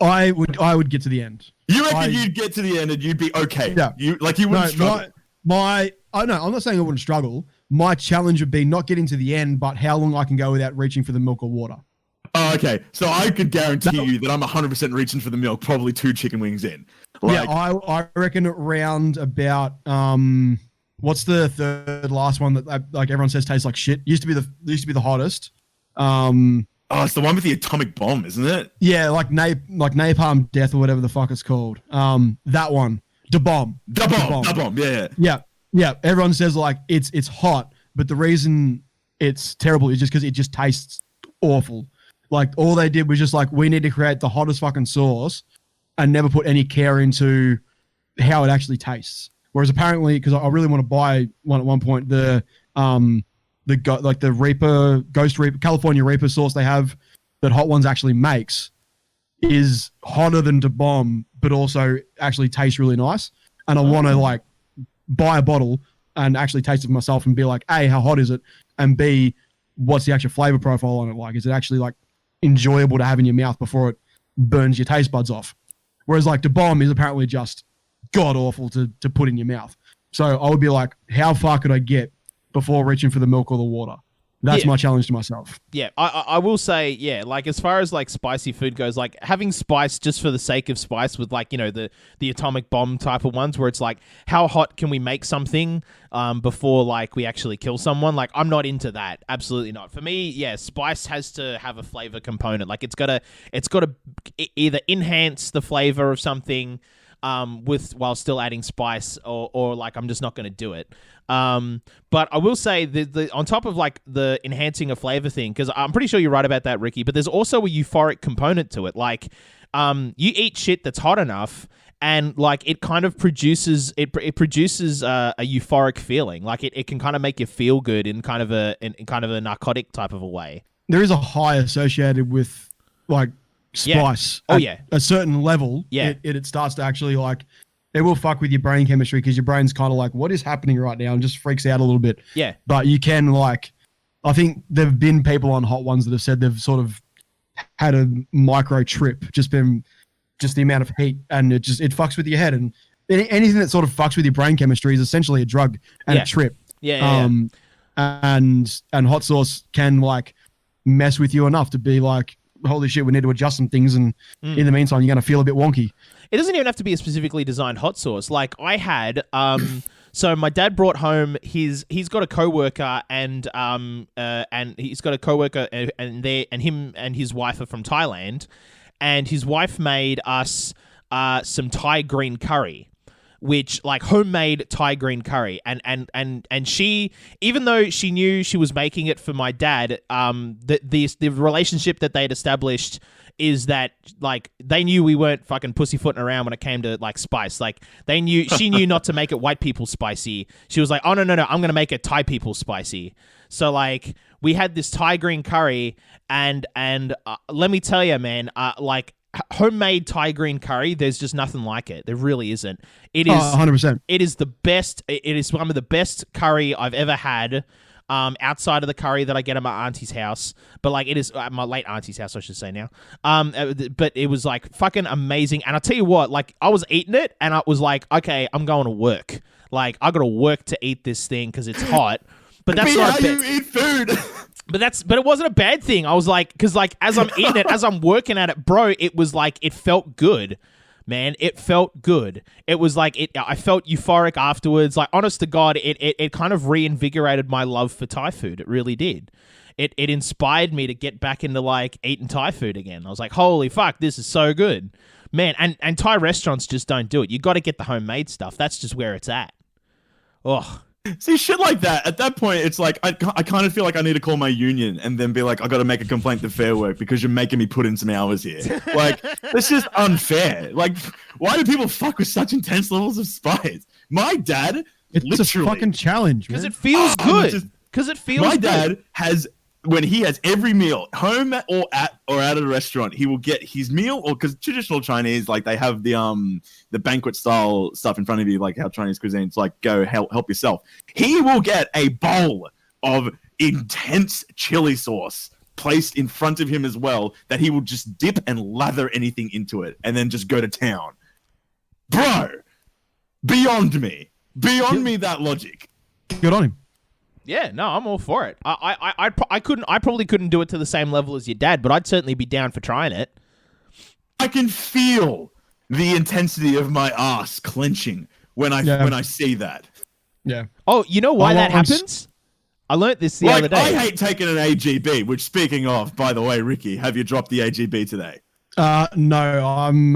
I would get to the end. You reckon you'd get to the end and you'd be okay? Yeah. You wouldn't struggle. I'm not saying I wouldn't struggle. My challenge would be not getting to the end, but how long I can go without reaching for the milk or water. Oh, okay. So I could guarantee you that I'm 100% reaching for the milk, probably 2 chicken wings in. Like, yeah, I reckon around about what's the third last one that like everyone says tastes like shit? Used to be the hottest. Oh, it's the one with the atomic bomb, isn't it? Yeah, like napalm death or whatever the fuck it's called. That one, the bomb. Yeah. Everyone says like it's hot, but the reason it's terrible is just because it just tastes awful. Like all they did was just like, we need to create the hottest fucking sauce and never put any care into how it actually tastes. Whereas apparently, because I really want to buy one at one point, the Ghost Reaper, California Reaper sauce they have that Hot Ones actually makes is hotter than Da Bomb, but also actually tastes really nice. And I want to like buy a bottle and actually taste it for myself and be like, A, how hot is it? And B, what's the actual flavor profile on it like? Is it actually like enjoyable to have in your mouth before it burns your taste buds off? Whereas like Da Bomb is apparently just god awful to put in your mouth. So I would be like, how far could I get before reaching for the milk or the water? That's my challenge to myself. Yeah, I will say, yeah, like as far as like spicy food goes, like having spice just for the sake of spice with like, you know, the atomic bomb type of ones where it's like, how hot can we make something before like we actually kill someone? Like I'm not into that. Absolutely not. For me, yeah, spice has to have a flavor component. Like it's gotta either enhance the flavor of something while still adding spice or like I'm just not going to do it. But I will say the on top of like the enhancing a flavor thing, because I'm pretty sure you're right about that, Ricky, but there's also a euphoric component to it. Like you eat shit that's hot enough and like it kind of produces a euphoric feeling. Like it can kind of make you feel good in kind of a narcotic type of a way. There is a high associated with like spice. Yeah. Oh yeah. A certain level. Yeah. It starts to actually like, it will fuck with your brain chemistry because your brain's kind of like, what is happening right now? And just freaks out a little bit. Yeah. But you can like, I think there've been people on Hot Ones that have said they've sort of had a micro trip, just the amount of heat, and it fucks with your head. And anything that sort of fucks with your brain chemistry is essentially a drug and a trip. Yeah. And hot sauce can like mess with you enough to be like, holy shit, we need to adjust some things, and in the meantime, you're going to feel a bit wonky. It doesn't even have to be a specifically designed hot sauce. Like I had, so my dad brought home he's got a coworker and he's got a coworker and him and his wife are from Thailand, and his wife made us some Thai green curry, which like homemade Thai green curry, and she, even though she knew she was making it for my dad, the relationship that they'd established is that like they knew we weren't fucking pussyfooting around when it came to like spice. Like she knew not to make it white people spicy. She was like, oh no, I'm gonna make it Thai people spicy. So like we had this Thai green curry, and let me tell you, man, like homemade Thai green curry, there's just nothing like it. There really isn't. It is 100%. It is the best. It is one of the best curry I've ever had. Outside of the curry that I get at my auntie's house, but like it is at my late auntie's house, I should say now. But it was like fucking amazing. And I'll tell you what, like I was eating it and I was like, okay, I'm going to work. Like I got to work to eat this thing because it's hot. But that's not how you eat food. But it wasn't a bad thing. I was like, because like as I'm eating it, as I'm working at it, bro, it was like it felt good. Man, it felt good. It was like I felt euphoric afterwards. Like, honest to God, it kind of reinvigorated my love for Thai food. It really did. it inspired me to get back into like eating Thai food again. I was like, holy fuck, this is so good, man. And Thai restaurants just don't do it. You got to get the homemade stuff. That's just where it's at. Oh. See, shit like that, at that point, it's like, I kind of feel like I need to call my union and then be like, I got to make a complaint to Fair Work because you're making me put in some hours here. Like, it's just unfair. Like, why do people fuck with such intense levels of spice? My dad, It's literally, a fucking challenge, Because man. it feels good. Because it feels my good. dad has, when he has every meal, home or at a restaurant, he will get his meal, or because traditional Chinese, like they have the banquet style stuff in front of you, like how Chinese cuisine, it's like go help yourself. He will get a bowl of intense chili sauce placed in front of him as well, that he will just dip and lather anything into it, and then just go to town. Bro, beyond me that logic. Good on him. Yeah, no, I'm all for it. I probably couldn't do it to the same level as your dad, but I'd certainly be down for trying it. I can feel the intensity of my ass clenching when I see that. Yeah. Oh, you know why I that once- happens? I learnt this the other day. I hate taking an AGB, which, speaking of, by the way, Ricki, have you dropped the AGB today? No, I'm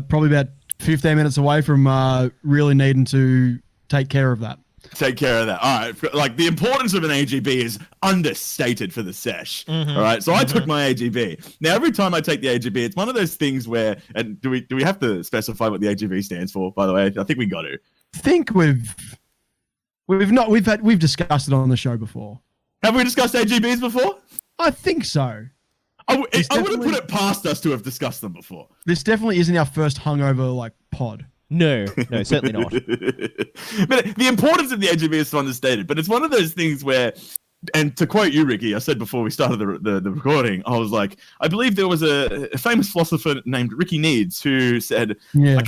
probably about 15 minutes away from really needing to take care of that. Take care of that. All right. Like, the importance of an AGB is understated for the sesh. Mm-hmm. All right. So I took my AGB. Now, every time I take the AGB, it's one of those things where, and do we have to specify what the AGB stands for, by the way? I think we got to. I think we've discussed it on the show before. Have we discussed AGBs before? I think so. I wouldn't put it past us to have discussed them before. This definitely isn't our first hungover like pod. No, certainly not. But the importance of the AGB is so understated. But it's one of those things where, and to quote you, Ricki, I said before we started the recording, I was like, I believe there was a famous philosopher named Ricky Needs who said, Yeah.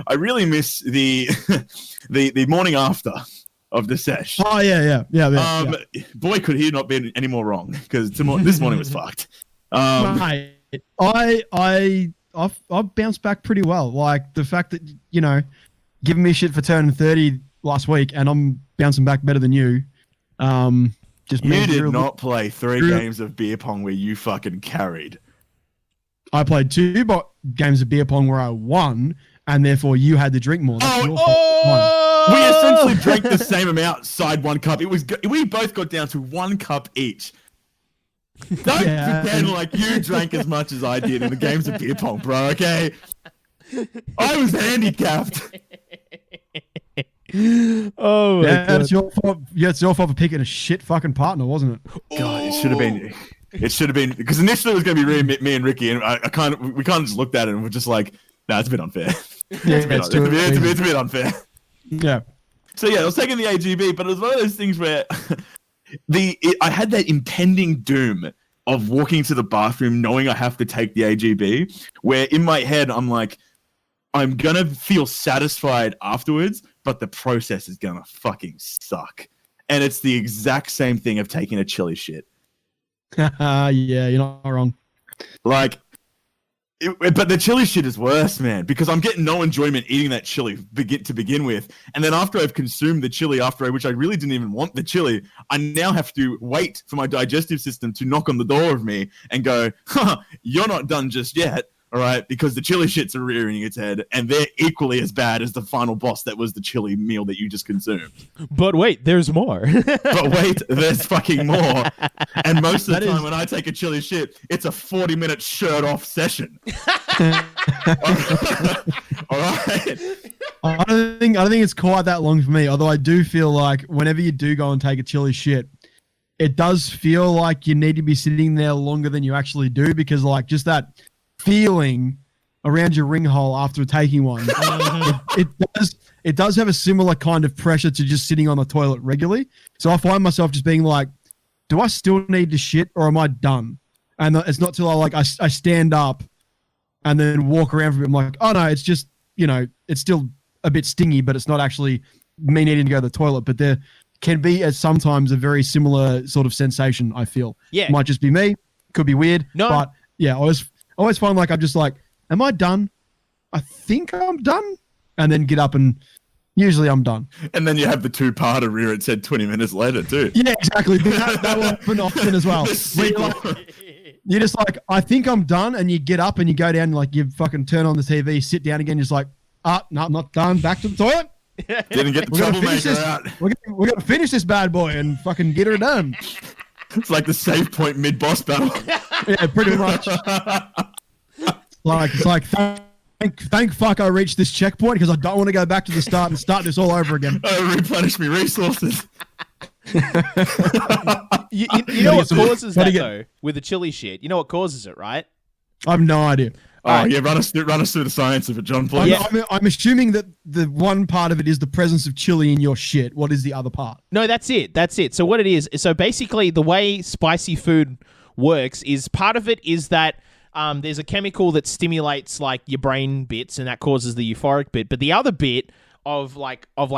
I really miss the morning after of the sesh. Oh yeah. Boy, could he not be any more wrong, because this morning was fucked. Mate, I've bounced back pretty well. Like the fact that, giving me shit for turning 30 last week and I'm bouncing back better than you. Just You means did real- not play 3 games of beer pong where you fucking carried. I played 2 games of beer pong where I won, and therefore you had to drink more. That's your fault. We essentially drank the same amount, side 1 cup. We both got down to 1 cup each. Don't pretend like you drank as much as I did in the games of beer pong, bro, okay? I was handicapped. Oh, my God. It's your fault. Yeah, it's your fault for picking a shit fucking partner, wasn't it? God, it should have been. It should have been, because initially it was going to be me and Ricki, and we kind of just looked at it and we're just like, nah, it's a bit unfair. Yeah, It's a bit unfair. Yeah. So yeah, I was taking the AGB, but it was one of those things where I had that impending doom of walking to the bathroom knowing I have to take the AGB, where in my head I'm like, I'm gonna feel satisfied afterwards, but the process is gonna fucking suck. And it's the exact same thing of taking a chili shit. Yeah, you're not wrong. Like, but the chili shit is worse, man, because I'm getting no enjoyment eating that chili to begin with. And then after I've consumed the chili, which I really didn't even want the chili, I now have to wait for my digestive system to knock on the door of me and go, you're not done just yet. All right, because the chili shits are rearing its head, and they're equally as bad as the final boss that was the chili meal that you just consumed. But wait, there's more. But wait, there's fucking more. And most of the time when I take a chili shit, it's a 40-minute shirt-off session. All right. I don't think it's quite that long for me. Although I do feel like whenever you do go and take a chili shit, it does feel like you need to be sitting there longer than you actually do, because like just that feeling around your ring hole after taking one, it does have a similar kind of pressure to just sitting on the toilet regularly. So I find myself just being like, do I still need to shit or am I done? And it's not till I stand up and then walk around for a bit. I'm like, oh no, it's just, it's still a bit stingy, but it's not actually me needing to go to the toilet. But there can be sometimes a very similar sort of sensation, I feel. Yeah. It might just be me. Could be weird. No. But yeah, I always find like I'm just like, am I done? I think I'm done. And then get up and Usually I'm done. And then you have the two-parter rear its head 20 minutes later too. Yeah, exactly. That was an option as well. You're just like, I think I'm done, and you get up and you go down, and like you fucking turn on the TV, sit down again, just like, no, I'm not done. Back to the toilet. Didn't get the troublemaker out. We're gonna finish this bad boy and fucking get her done. It's like the save point mid-boss battle. Yeah, pretty much. It's like thank fuck I reached this checkpoint because I don't want to go back to the start and start this all over again. Replenish me resources. You know what causes that though with the chili shit? You know what causes it, right? I have no idea. Yeah, run us through the science of it, John. Please. I'm assuming that the one part of it is the presence of chili in your shit. What is the other part? No, that's it. So what it is, so basically the way spicy food works is part of it is that there's a chemical that stimulates like your brain bits and that causes the euphoric bit. But the other bit of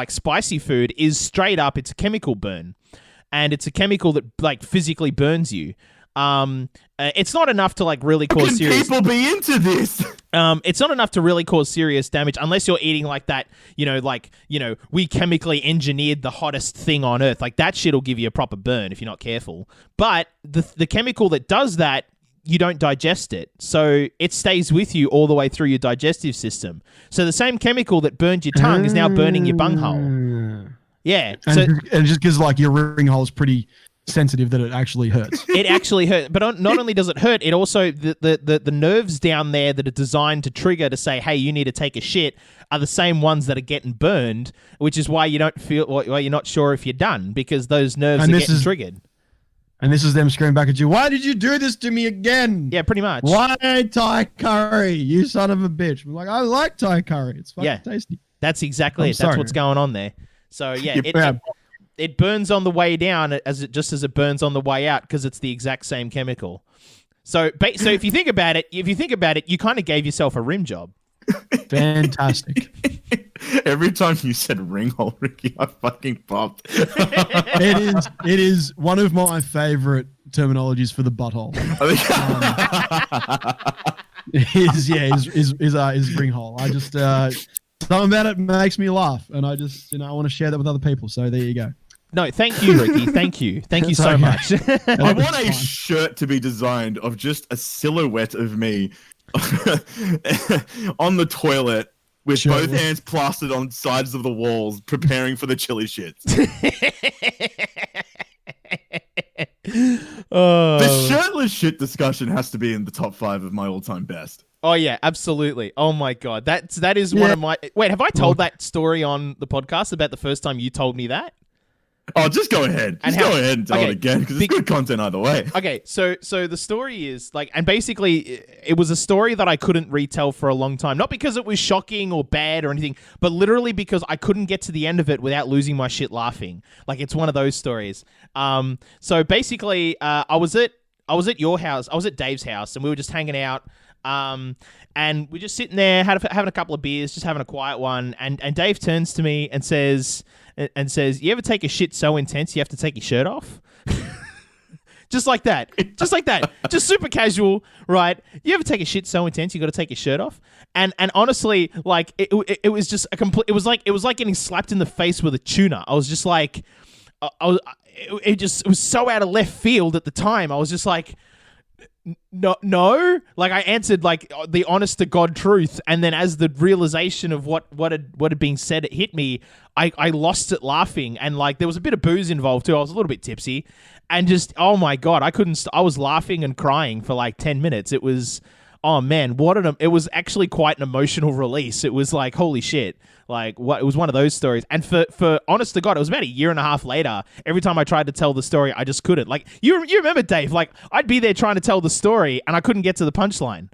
spicy food is straight up, it's a chemical burn. And it's a chemical that like physically burns you. It's not enough to like really cause serious. People be into this. It's not enough to really cause serious damage unless you're eating like that. We chemically engineered the hottest thing on earth. Like that shit'll give you a proper burn if you're not careful. But the chemical that does that, you don't digest it, so it stays with you all the way through your digestive system. So the same chemical that burned your tongue is now burning your bunghole. Yeah, and just because like your ring hole is pretty sensitive that it actually hurts. It actually hurts, but not only does it hurt, it also the nerves down there that are designed to trigger to say, "Hey, you need to take a shit," are the same ones that are getting burned, which is why you don't feel, why you're not sure if you're done because those nerves are getting triggered. And this is them screaming back at you. Why did you do this to me again? Yeah, pretty much. Why Thai curry? You son of a bitch. I'm like, I like Thai curry. It's fucking tasty. That's exactly it. That's what's going on there. So yeah, it burns on the way down as it burns on the way out because it's the exact same chemical. So if you think about it, you kind of gave yourself a rim job. Fantastic. Every time you said ring hole, Ricky, I fucking popped. It is one of my favorite terminologies for the butthole. Is ring hole. I just something about it makes me laugh, and I just I want to share that with other people. So there you go. No, thank you, Ricky. Thank you so much. I want a shirt to be designed of just a silhouette of me on the toilet with both hands plastered on sides of the walls, preparing for the chili shits. The shirtless shit discussion has to be in the top 5 of my all-time best. Oh yeah, absolutely. Oh my god, that is one of my. Wait, have I told that story on the podcast about the first time you told me that? Oh, just go ahead. Go ahead and tell it again because it's good content either way. Okay, so the story is like, and basically it was a story that I couldn't retell for a long time. Not because it was shocking or bad or anything, but literally because I couldn't get to the end of it without losing my shit laughing. Like it's one of those stories. So basically, I was at your house. I was at Dave's house, and we were just hanging out. And we're just sitting there having a couple of beers, just having a quiet one. And Dave turns to me and says, "You ever take a shit so intense you have to take your shirt off?" Just like that. Just super casual, right? You ever take a shit so intense you got to take your shirt off? And honestly, like it was just a complete. It was like getting slapped in the face with a tuna. I was just like, it was so out of left field at the time. I was just like, no, like I answered like the honest to God truth, and then as the realization of what had been said, it hit me. I lost it laughing, and like there was a bit of booze involved too. I was a little bit tipsy, and just oh my god, I couldn't. I was laughing and crying for like 10 minutes. It was oh man, it was actually quite an emotional release. It was like holy shit. Like what? It was one of those stories, and for honest to God, it was about a year and a half later. Every time I tried to tell the story, I just couldn't. Like you remember, Dave? Like I'd be there trying to tell the story, and I couldn't get to the punchline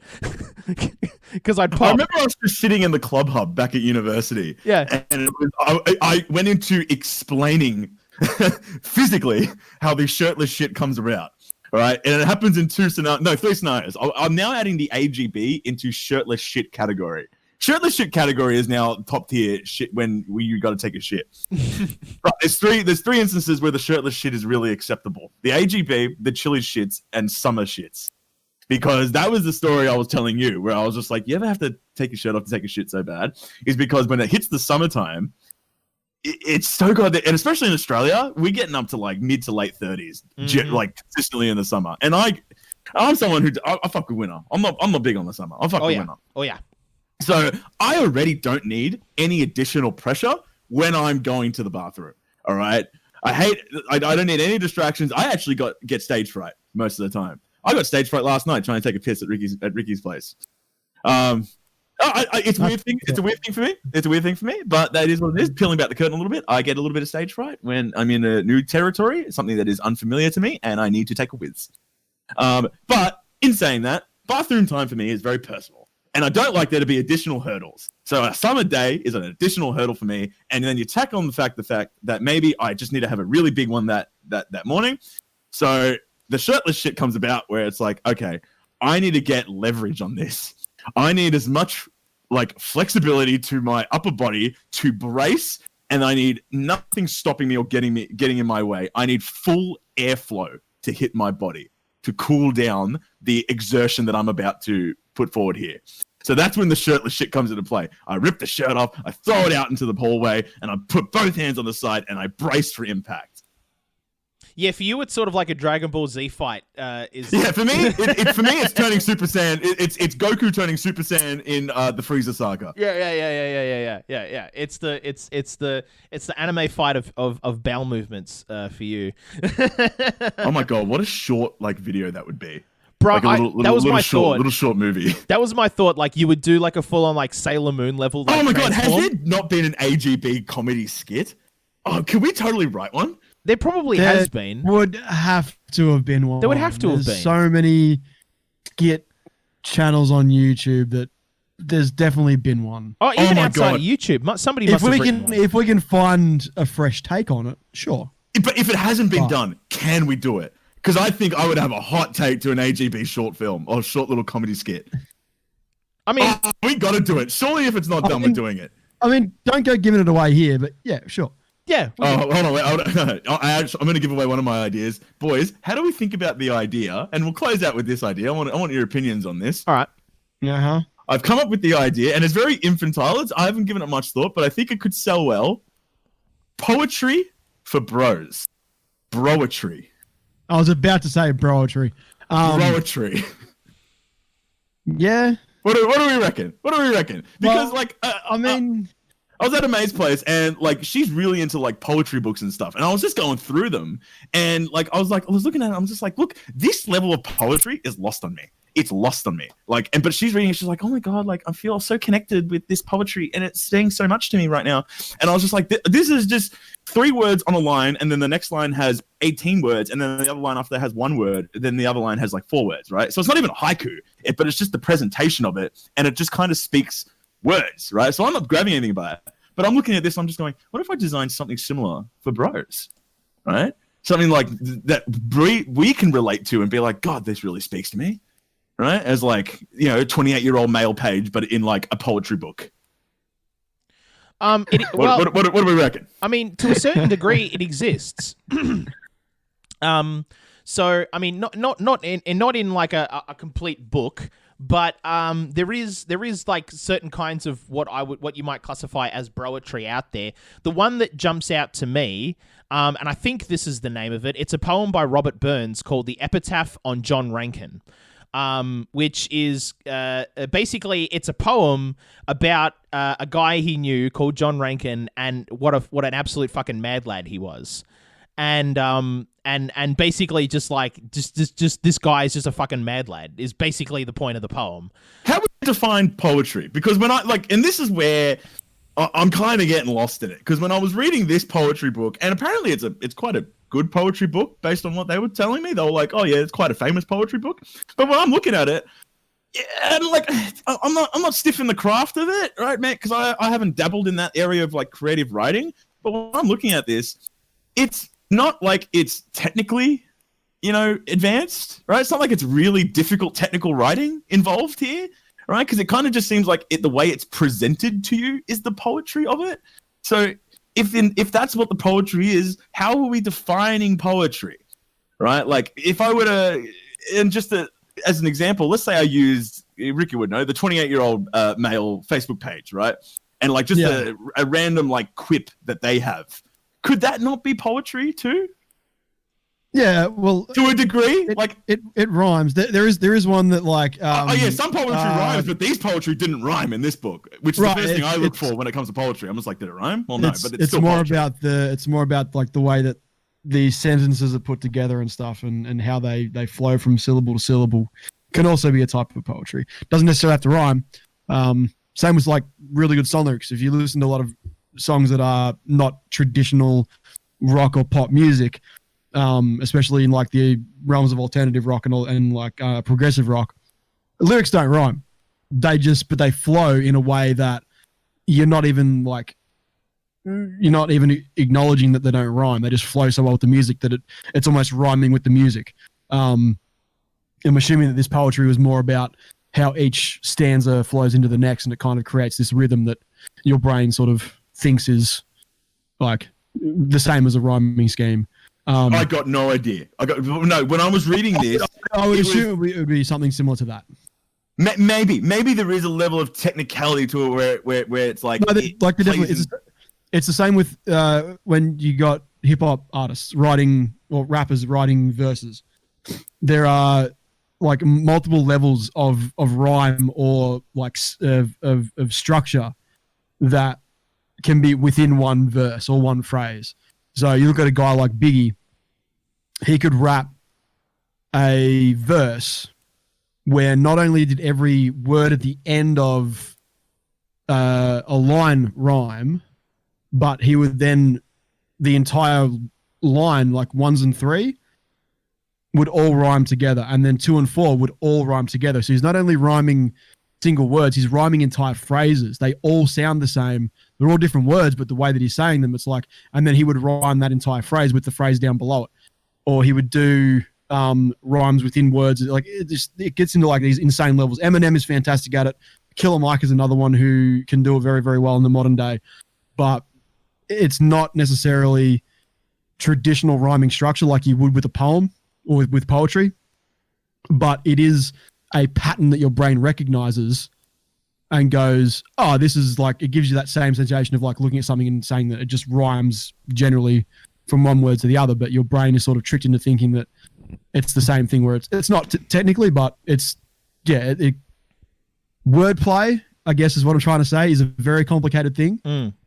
because I'd pop. I remember I was just sitting in the club hub back at university. Yeah, and I went into explaining physically how the shirtless shit comes about. All right, and it happens in 3 scenarios. I'm now adding the AGB into shirtless shit category. Shirtless shit category is now top tier shit when you got to take a shit. Right, there's three instances where the shirtless shit is really acceptable: the AGB, the chili shits, and summer shits. Because that was the story I was telling you, where I was just like, you ever have to take your shirt off to take a shit so bad? Is because when it hits the summertime, it's so good, and especially in Australia, we're getting up to like mid to late 30s, like consistently in the summer. And I'm someone who I fuck with winter. I'm not big on the summer. I fuck with winter. Oh yeah. So I already don't need any additional pressure when I'm going to the bathroom. All right. I don't need any distractions. I actually get stage fright most of the time. I got stage fright last night trying to take a piss at Ricki's place. It's a weird thing. It's a weird thing for me. It's a weird thing for me, but that is what it is. Peeling back the curtain a little bit, I get a little bit of stage fright when I'm in a new territory, something that is unfamiliar to me, and I need to take a whiz. But in saying that, bathroom time for me is very personal, and I don't like there to be additional hurdles. So a summer day is an additional hurdle for me, and then you tack on the fact that maybe I just need to have a really big one that morning. So the shirtless shit comes about where it's like, okay, I need to get leverage on this. I need as much like flexibility to my upper body to brace, and I need nothing stopping me or getting in my way. I need full airflow to hit my body to cool down the exertion that I'm about to put forward here. So that's when the shirtless shit comes into play. I rip the shirt off, I throw it out into the hallway, and I put both hands on the side and I brace for impact. Yeah, for you, it's sort of like a Dragon Ball Z fight. For me, it's turning Super Saiyan. It's Goku turning Super Saiyan in the Frieza saga. Yeah. It's the anime fight of bowel movements for you. Oh my god, what a short like video that would be. Bro, like that was my thought. Little short movie. That was my thought. Like you would do like a full on like Sailor Moon level. Like, oh my god, has there not been an AGB comedy skit? Oh, can we totally write one? There probably has been. Would have to have been one. There would have to have been. So many skit channels on YouTube that there's definitely been one. Oh, even outside of YouTube, somebody must have written one. If we can find a fresh take on it, sure. But if it hasn't been done, can we do it? Because I think I would have a hot take to an AGB short film or short little comedy skit. I mean, we got to do it. Surely, if it's not done, we're doing it. I mean, don't go giving it away here, but yeah, sure. Yeah. Hold on. Wait, I'm going to give away one of my ideas. Boys, how do we think about the idea? And we'll close out with this idea. I want your opinions on this. All right. Uh-huh. I've come up with the idea, and it's very infantile. I haven't given it much thought, but I think it could sell well. Poetry for bros. Broetry. I was about to say broetry. Broetry. Yeah. What do we reckon? Because, I was at a mate's place, and like she's really into like poetry books and stuff, and I was just going through them, and like I was looking at it, I'm just like, look, this level of poetry is lost on me. It's lost on me. But she's reading it, she's like, oh my god, like I feel so connected with this poetry, and it's saying so much to me right now. And I was just like, this is just 3 words on a line, and then the next line has 18 words, and then the other line after that has 1 word, and then the other line has like 4 words, right? So it's not even a haiku, but it's just the presentation of it, and it just kind of speaks words, right? So I'm not grabbing anything by it, but I'm looking at this, I'm just going, what if I designed something similar for bros, right? Something like that we can relate to and be like, God, this really speaks to me, right? As like, you know, 28-year-old male page, but in like a poetry book. What do we reckon? I mean, to a certain degree, it exists. So I mean, not in like a complete book. But there is like certain kinds of what you might classify as broetry out there. The one that jumps out to me, and I think this is the name of it. It's a poem by Robert Burns called "The Epitaph on John Rankin," which is basically it's a poem about a guy he knew called John Rankin and what an absolute fucking mad lad he was. And basically just this guy is just a fucking mad lad is basically the point of the poem. How would you define poetry? Because when and this is where I'm kind of getting lost in it. Because when I was reading this poetry book, and apparently it's quite a good poetry book based on what they were telling me. They were like, oh yeah, it's quite a famous poetry book. But when I'm looking at it, and like I'm not stiff in the craft of it, right, man? Because I haven't dabbled in that area of like creative writing. But when I'm looking at this, it's not like it's technically, advanced, right? It's not like it's really difficult technical writing involved here, right? Because it kind of just seems like the way it's presented to you is the poetry of it. So if that's what the poetry is, how are we defining poetry, right? Like if I were to, and just as an example, let's say I used, Ricki would know, the 28-year-old male Facebook page, right? and like just a random like quip that they have. Could that not be poetry too? Yeah, well, to a degree, it rhymes. There is one that like. Some poetry rhymes, but these poetry didn't rhyme in this book, which is the first thing I look for when it comes to poetry. I'm just like, did it rhyme? Well, no, but it's still more poetry. it's more about like the way that the sentences are put together and stuff, and how they flow from syllable to syllable. Can also be a type of poetry. Doesn't necessarily have to rhyme. Same with like really good song lyrics. If you listen to a lot of songs that are not traditional rock or pop music. Especially in like the realms of alternative rock and progressive rock, lyrics don't rhyme. But they flow in a way that you're not even acknowledging that they don't rhyme. They just flow so well with the music that it's almost rhyming with the music. I'm assuming that this poetry was more about how each stanza flows into the next, and it kind of creates this rhythm that your brain sort of thinks is like the same as a rhyming scheme. I got no idea. When I was reading this, I would assume it would be something similar to that. Maybe there is a level of technicality to it where it's like it's the same with when you got hip hop artists writing or rappers writing verses. There are like multiple levels of rhyme or like of structure that can be within one verse or one phrase. So you look at a guy like Biggie, he could rap a verse where not only did every word at the end of a line rhyme, but he would then, the entire line, like 1s and 3, would all rhyme together. And then 2 and 4 would all rhyme together. So he's not only rhyming single words, he's rhyming entire phrases. They all sound the same. They're all different words, but the way that he's saying them, it's like, and then he would rhyme that entire phrase with the phrase down below it. Or he would do rhymes within words. Like it gets into like these insane levels. Eminem is fantastic at it. Killer Mike is another one who can do it very, very well in the modern day. But it's not necessarily traditional rhyming structure like you would with a poem or with poetry. But it is a pattern that your brain recognizes and goes, oh, this is like, it gives you that same sensation of like looking at something and saying that it just rhymes generally from one word to the other, but your brain is sort of tricked into thinking that it's the same thing where it's not technically, but it's, wordplay, I guess is what I'm trying to say, is a very complicated thing.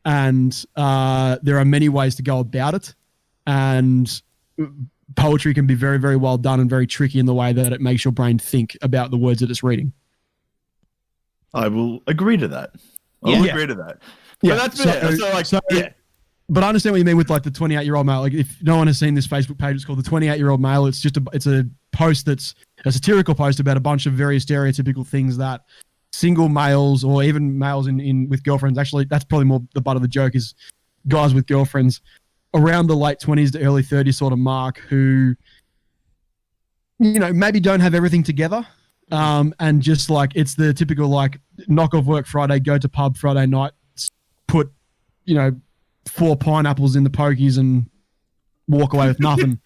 And there are many ways to go about it. And poetry can be very, very well done and very tricky in the way that it makes your brain think about the words that it's reading. I will agree to that. I'll agree to that. Yeah, but that's fair. But I understand what you mean with like the 28-year-old male. Like if no one has seen this Facebook page, it's called the 28-year-old male. It's just it's a post that's a satirical post about a bunch of very stereotypical things that single males or even males in with girlfriends. Actually, that's probably more the butt of the joke is guys with girlfriends around the late 20s to early 30s sort of mark who, you know, maybe don't have everything together. And just like it's the typical like knock off work Friday, go to pub Friday night, put, 4 pineapples in the pokies and walk away with nothing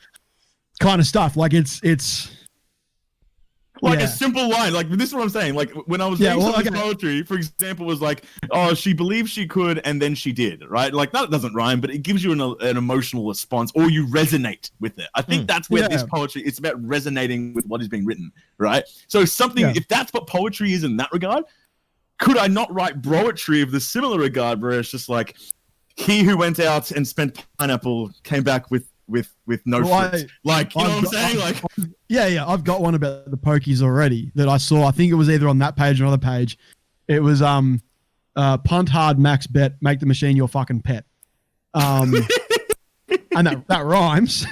kind of stuff. Like it's like a simple line. Like this is what I'm saying. Like when I was reading some of this poetry, for example, was like, oh, she believed she could and then she did, right? Like that doesn't rhyme, but it gives you an emotional response or you resonate with it. I think that's where this poetry, it's about resonating with what is being written, right? So something, if that's what poetry is in that regard, could I not write broetry of the similar regard where it's just like, he who went out and spent pineapple came back with no fruit. Like, you know what I'm saying? Like, I've got one about the pokies already that I saw. I think it was either on that page or another page. It was punt hard, max bet, make the machine your fucking pet. And that rhymes.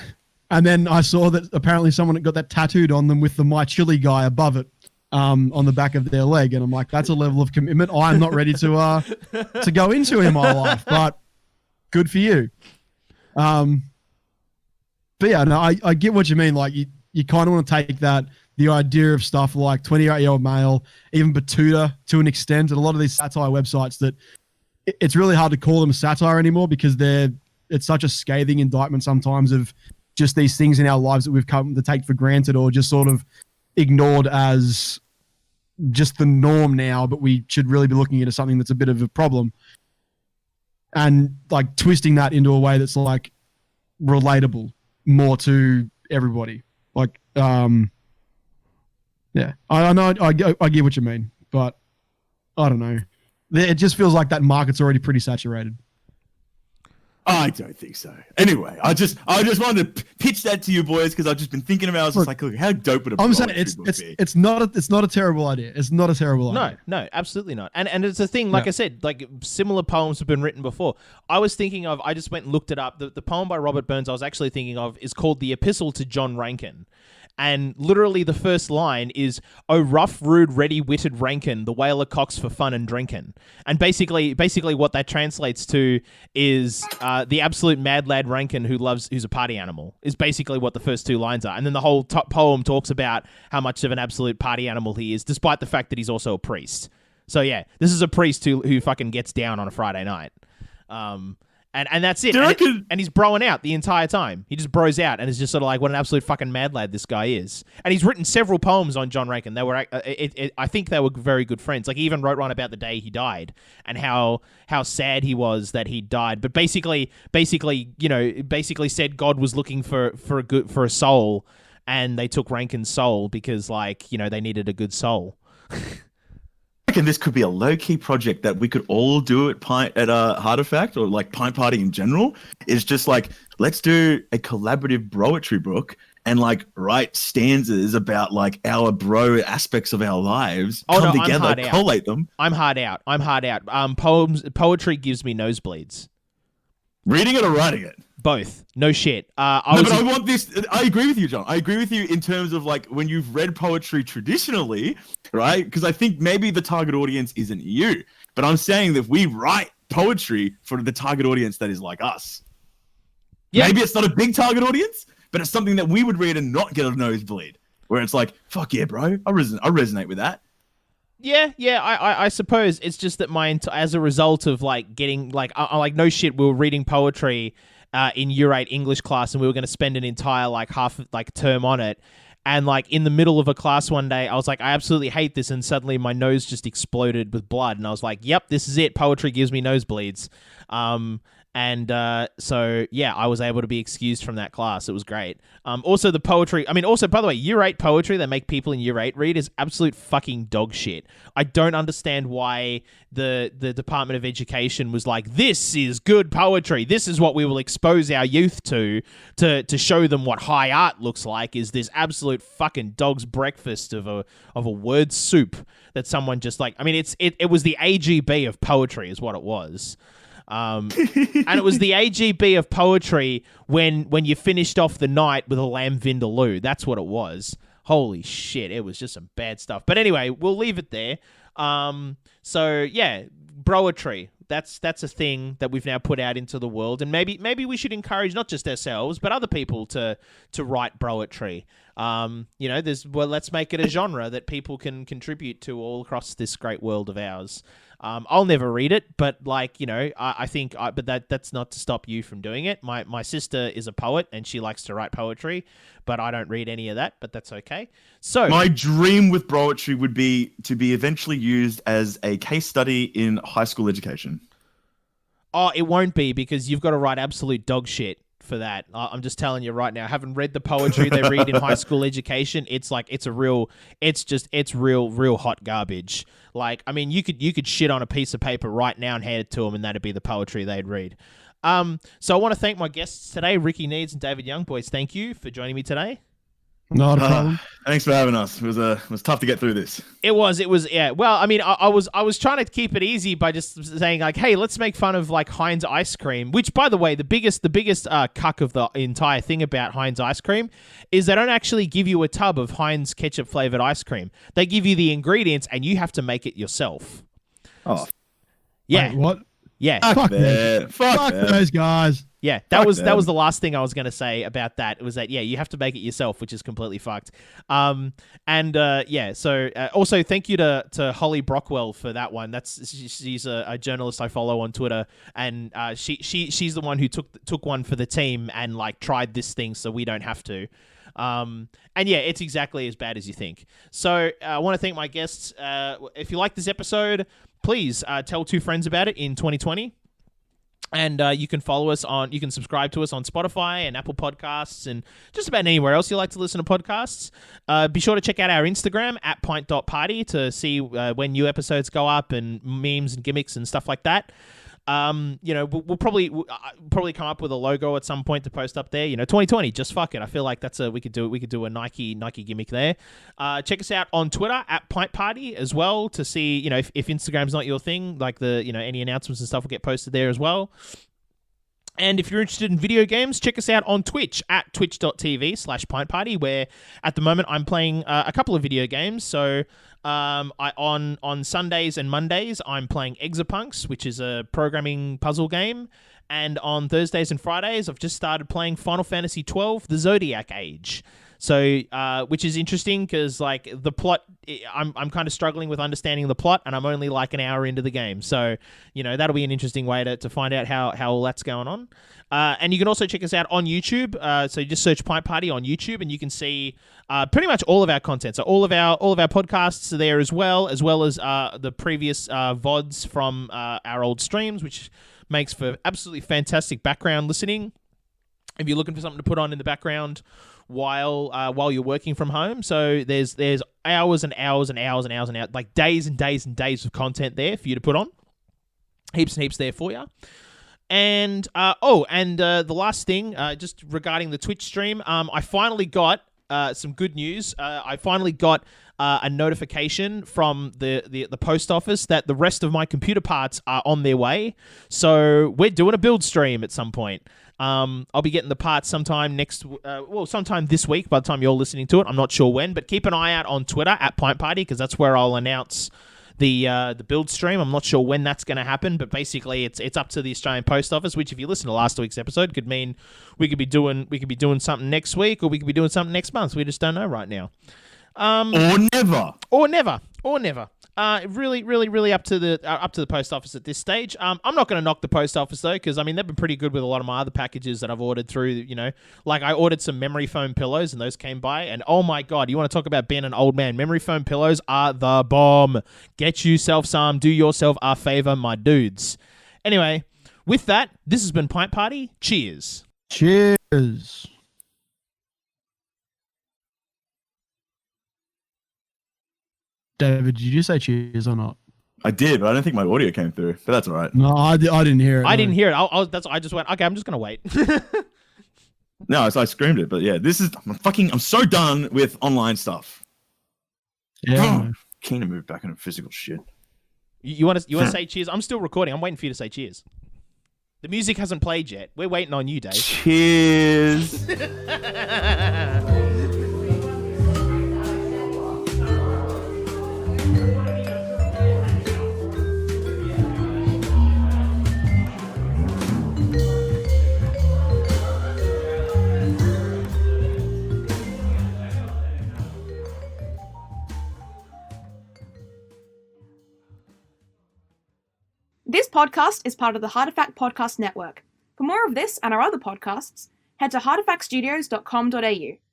And then I saw that apparently someone got that tattooed on them with the My Chili guy above it. On the back of their leg, and I'm like, that's a level of commitment I'm not ready to go into in my life, but good for you. But yeah, no, I get what you mean. Like you kind of want to take the idea of stuff like 28-year-old male, even Batuta to an extent, and a lot of these satire websites that it's really hard to call them satire anymore because it's such a scathing indictment sometimes of just these things in our lives that we've come to take for granted or just sort of ignored as just the norm now, but we should really be looking at it as something that's a bit of a problem. and like twisting that into a way that's like relatable more to everybody. Like, yeah, I know, I get what you mean, but I don't know. It just feels like that market's already pretty saturated. I don't think so. Anyway, I just wanted to pitch that to you boys because I've just been thinking about. I was just like, look, how dope would a I'm saying poetry book be? it's not a terrible idea. It's not a terrible idea. No, absolutely not. And it's a thing, like I said, like similar poems have been written before. I was thinking of, I just went and looked it up. The poem by Robert Burns I was actually thinking of is called The Epistle to John Rankin. And literally the first line is, "Oh, rough, rude, ready-witted Rankin, the whaler cocks for fun and drinking." And basically what that translates to is the absolute mad lad Rankin who's a party animal, is basically what the first two lines are. And then the whole poem talks about how much of an absolute party animal he is, despite the fact that he's also a priest. So yeah, this is a priest who fucking gets down on a Friday night. And that's it. And he's broing out the entire time. He just bros out and is just sort of like, what an absolute fucking mad lad this guy is. And he's written several poems on John Rankin. They were, I think they were very good friends. Like he even wrote one about the day he died and how sad he was that he died. But basically said God was looking for a soul, and they took Rankin's soul because like, they needed a good soul. I reckon this could be a low-key project that we could all do at Pint at Artifact, or like Pint Party in general. Is just like, let's do a collaborative broetry book and like write stanzas about like our bro aspects of our lives, come together, collate them. I'm hard out. Poetry gives me nosebleeds. Reading it or writing it? Both. No shit. I want this. I agree with you, John. I agree with you in terms of like when you've read poetry traditionally, right? Because I think maybe the target audience isn't you. But I'm saying that if we write poetry for the target audience that is like us, maybe it's not a big target audience, but it's something that we would read and not get a nosebleed. Where it's like, fuck yeah, bro. I resonate with that. Yeah, I suppose it's just that as a result of like getting like, no shit, we were reading poetry in Year 8 English class, and we were going to spend an entire like half like term on it. And like in the middle of a class one day, I was like, I absolutely hate this, and suddenly my nose just exploded with blood, and I was like, yep, this is it. Poetry gives me nosebleeds. So yeah, I was able to be excused from that class. It was great. Also the poetry, also, by the way, Year 8 poetry they make people in Year 8 read is absolute fucking dog shit. I don't understand why the Department of Education was like, this is good poetry. This is what we will expose our youth to show them what high art looks like, is this absolute fucking dog's breakfast of a word soup that someone just like, it was the AGB of poetry is what it was. And it was the AGB of poetry when you finished off the night with a lamb vindaloo. That's what it was. Holy shit, it was just some bad stuff. But anyway, we'll leave it there. So yeah, broetry. That's a thing that we've now put out into the world, and maybe we should encourage not just ourselves but other people to write broetry. Let's make it a genre that people can contribute to all across this great world of ours. I'll never read it, but I think that's not to stop you from doing it. My sister is a poet and she likes to write poetry, but I don't read any of that, but that's okay. So my dream with broetry would be to be eventually used as a case study in high school education. Oh, it won't be, because you've got to write absolute dog shit for that. I'm just telling you right now. I haven't read the poetry they read in high school education. It's real hot garbage. Like, you could shit on a piece of paper right now and hand it to them, and that'd be the poetry they'd read. So I want to thank my guests today, Ricki Needs and David Young. Boys, thank you for joining me today. Not a problem. Thanks for having us. It was tough to get through this. It was, yeah. Well, I was trying to keep it easy by just saying like, hey, let's make fun of like Heinz ice cream, which, by the way, the biggest cuck of the entire thing about Heinz ice cream is they don't actually give you a tub of Heinz ketchup flavored ice cream. They give you the ingredients and you have to make it yourself. Oh, yeah. Wait, what? Yeah. Fuck those guys. Yeah, that was the last thing I was going to say about that. It was that, yeah, you have to make it yourself, which is completely fucked. So also thank you to Holly Brockwell for that one. She's a journalist I follow on Twitter, and she's the one who took one for the team and like tried this thing so we don't have to. And yeah, it's exactly as bad as you think. So I want to thank my guests. If you like this episode, please tell 2 friends about it in 2020. And you can you can subscribe to us on Spotify and Apple Podcasts and just about anywhere else you like to listen to podcasts. Be sure to check out our Instagram at pint.party to see when new episodes go up and memes and gimmicks and stuff like that. We'll probably come up with a logo at some point to post up there. 2020, just fuck it. I feel like we could do a Nike gimmick there. Check us out on Twitter at Pint Party as well to see, if Instagram's not your thing, like any announcements and stuff will get posted there as well. And if you're interested in video games, check us out on Twitch at twitch.tv/pintparty, where at the moment I'm playing a couple of video games. So on Sundays and Mondays, I'm playing Exapunks, which is a programming puzzle game. And on Thursdays and Fridays, I've just started playing Final Fantasy XII, The Zodiac Age. So, which is interesting because the plot, I'm kind of struggling with understanding the plot, and I'm only like an hour into the game. So, that'll be an interesting way to find out how all that's going on. And you can also check us out on YouTube. So you just search Pint Party on YouTube, and you can see pretty much all of our content. So all of our podcasts are there as well as the previous VODs from our old streams, which makes for absolutely fantastic background listening if you're looking for something to put on in the background while you're working from home. So there's hours and hours and hours and hours and hours, like days and days and days of content there for you to put on. Heaps and heaps there for you. And the last thing, just regarding the Twitch stream, I finally got some good news. I finally got a notification from the post office that the rest of my computer parts are on their way. So we're doing a build stream at some point. I'll be getting the parts sometime sometime this week by the time you're listening to it. I'm not sure when, but keep an eye out on Twitter at Pint Party, because that's where I'll announce the build stream. I'm not sure when that's going to happen, but basically it's up to the Australian Post Office, which if you listen to last week's episode could mean we could be doing something next week, or we could be doing something next month. We just don't know right now. Or never. Really, really, really up to the post office at this stage. I'm not going to knock the post office though, because they've been pretty good with a lot of my other packages that I've ordered through. Like I ordered some memory foam pillows, and those came by, and oh my god, you want to talk about being an old man? Memory foam pillows are the bomb. Get yourself some. Do yourself a favor, my dudes. Anyway, with that, this has been Pint Party. Cheers. Cheers. David, did you say cheers or not? I did, but I don't think my audio came through. But that's all right. No, I didn't hear it. I didn't hear it. I just went, okay, I'm just going to wait. No, so I screamed it. But yeah, I'm so done with online stuff. Yeah. Keen to move back into physical shit. You want to say cheers? I'm still recording. I'm waiting for you to say cheers. The music hasn't played yet. We're waiting on you, Dave. Cheers. This podcast is part of the Hartefact Podcast Network. For more of this and our other podcasts, head to hartefactstudios.com.au.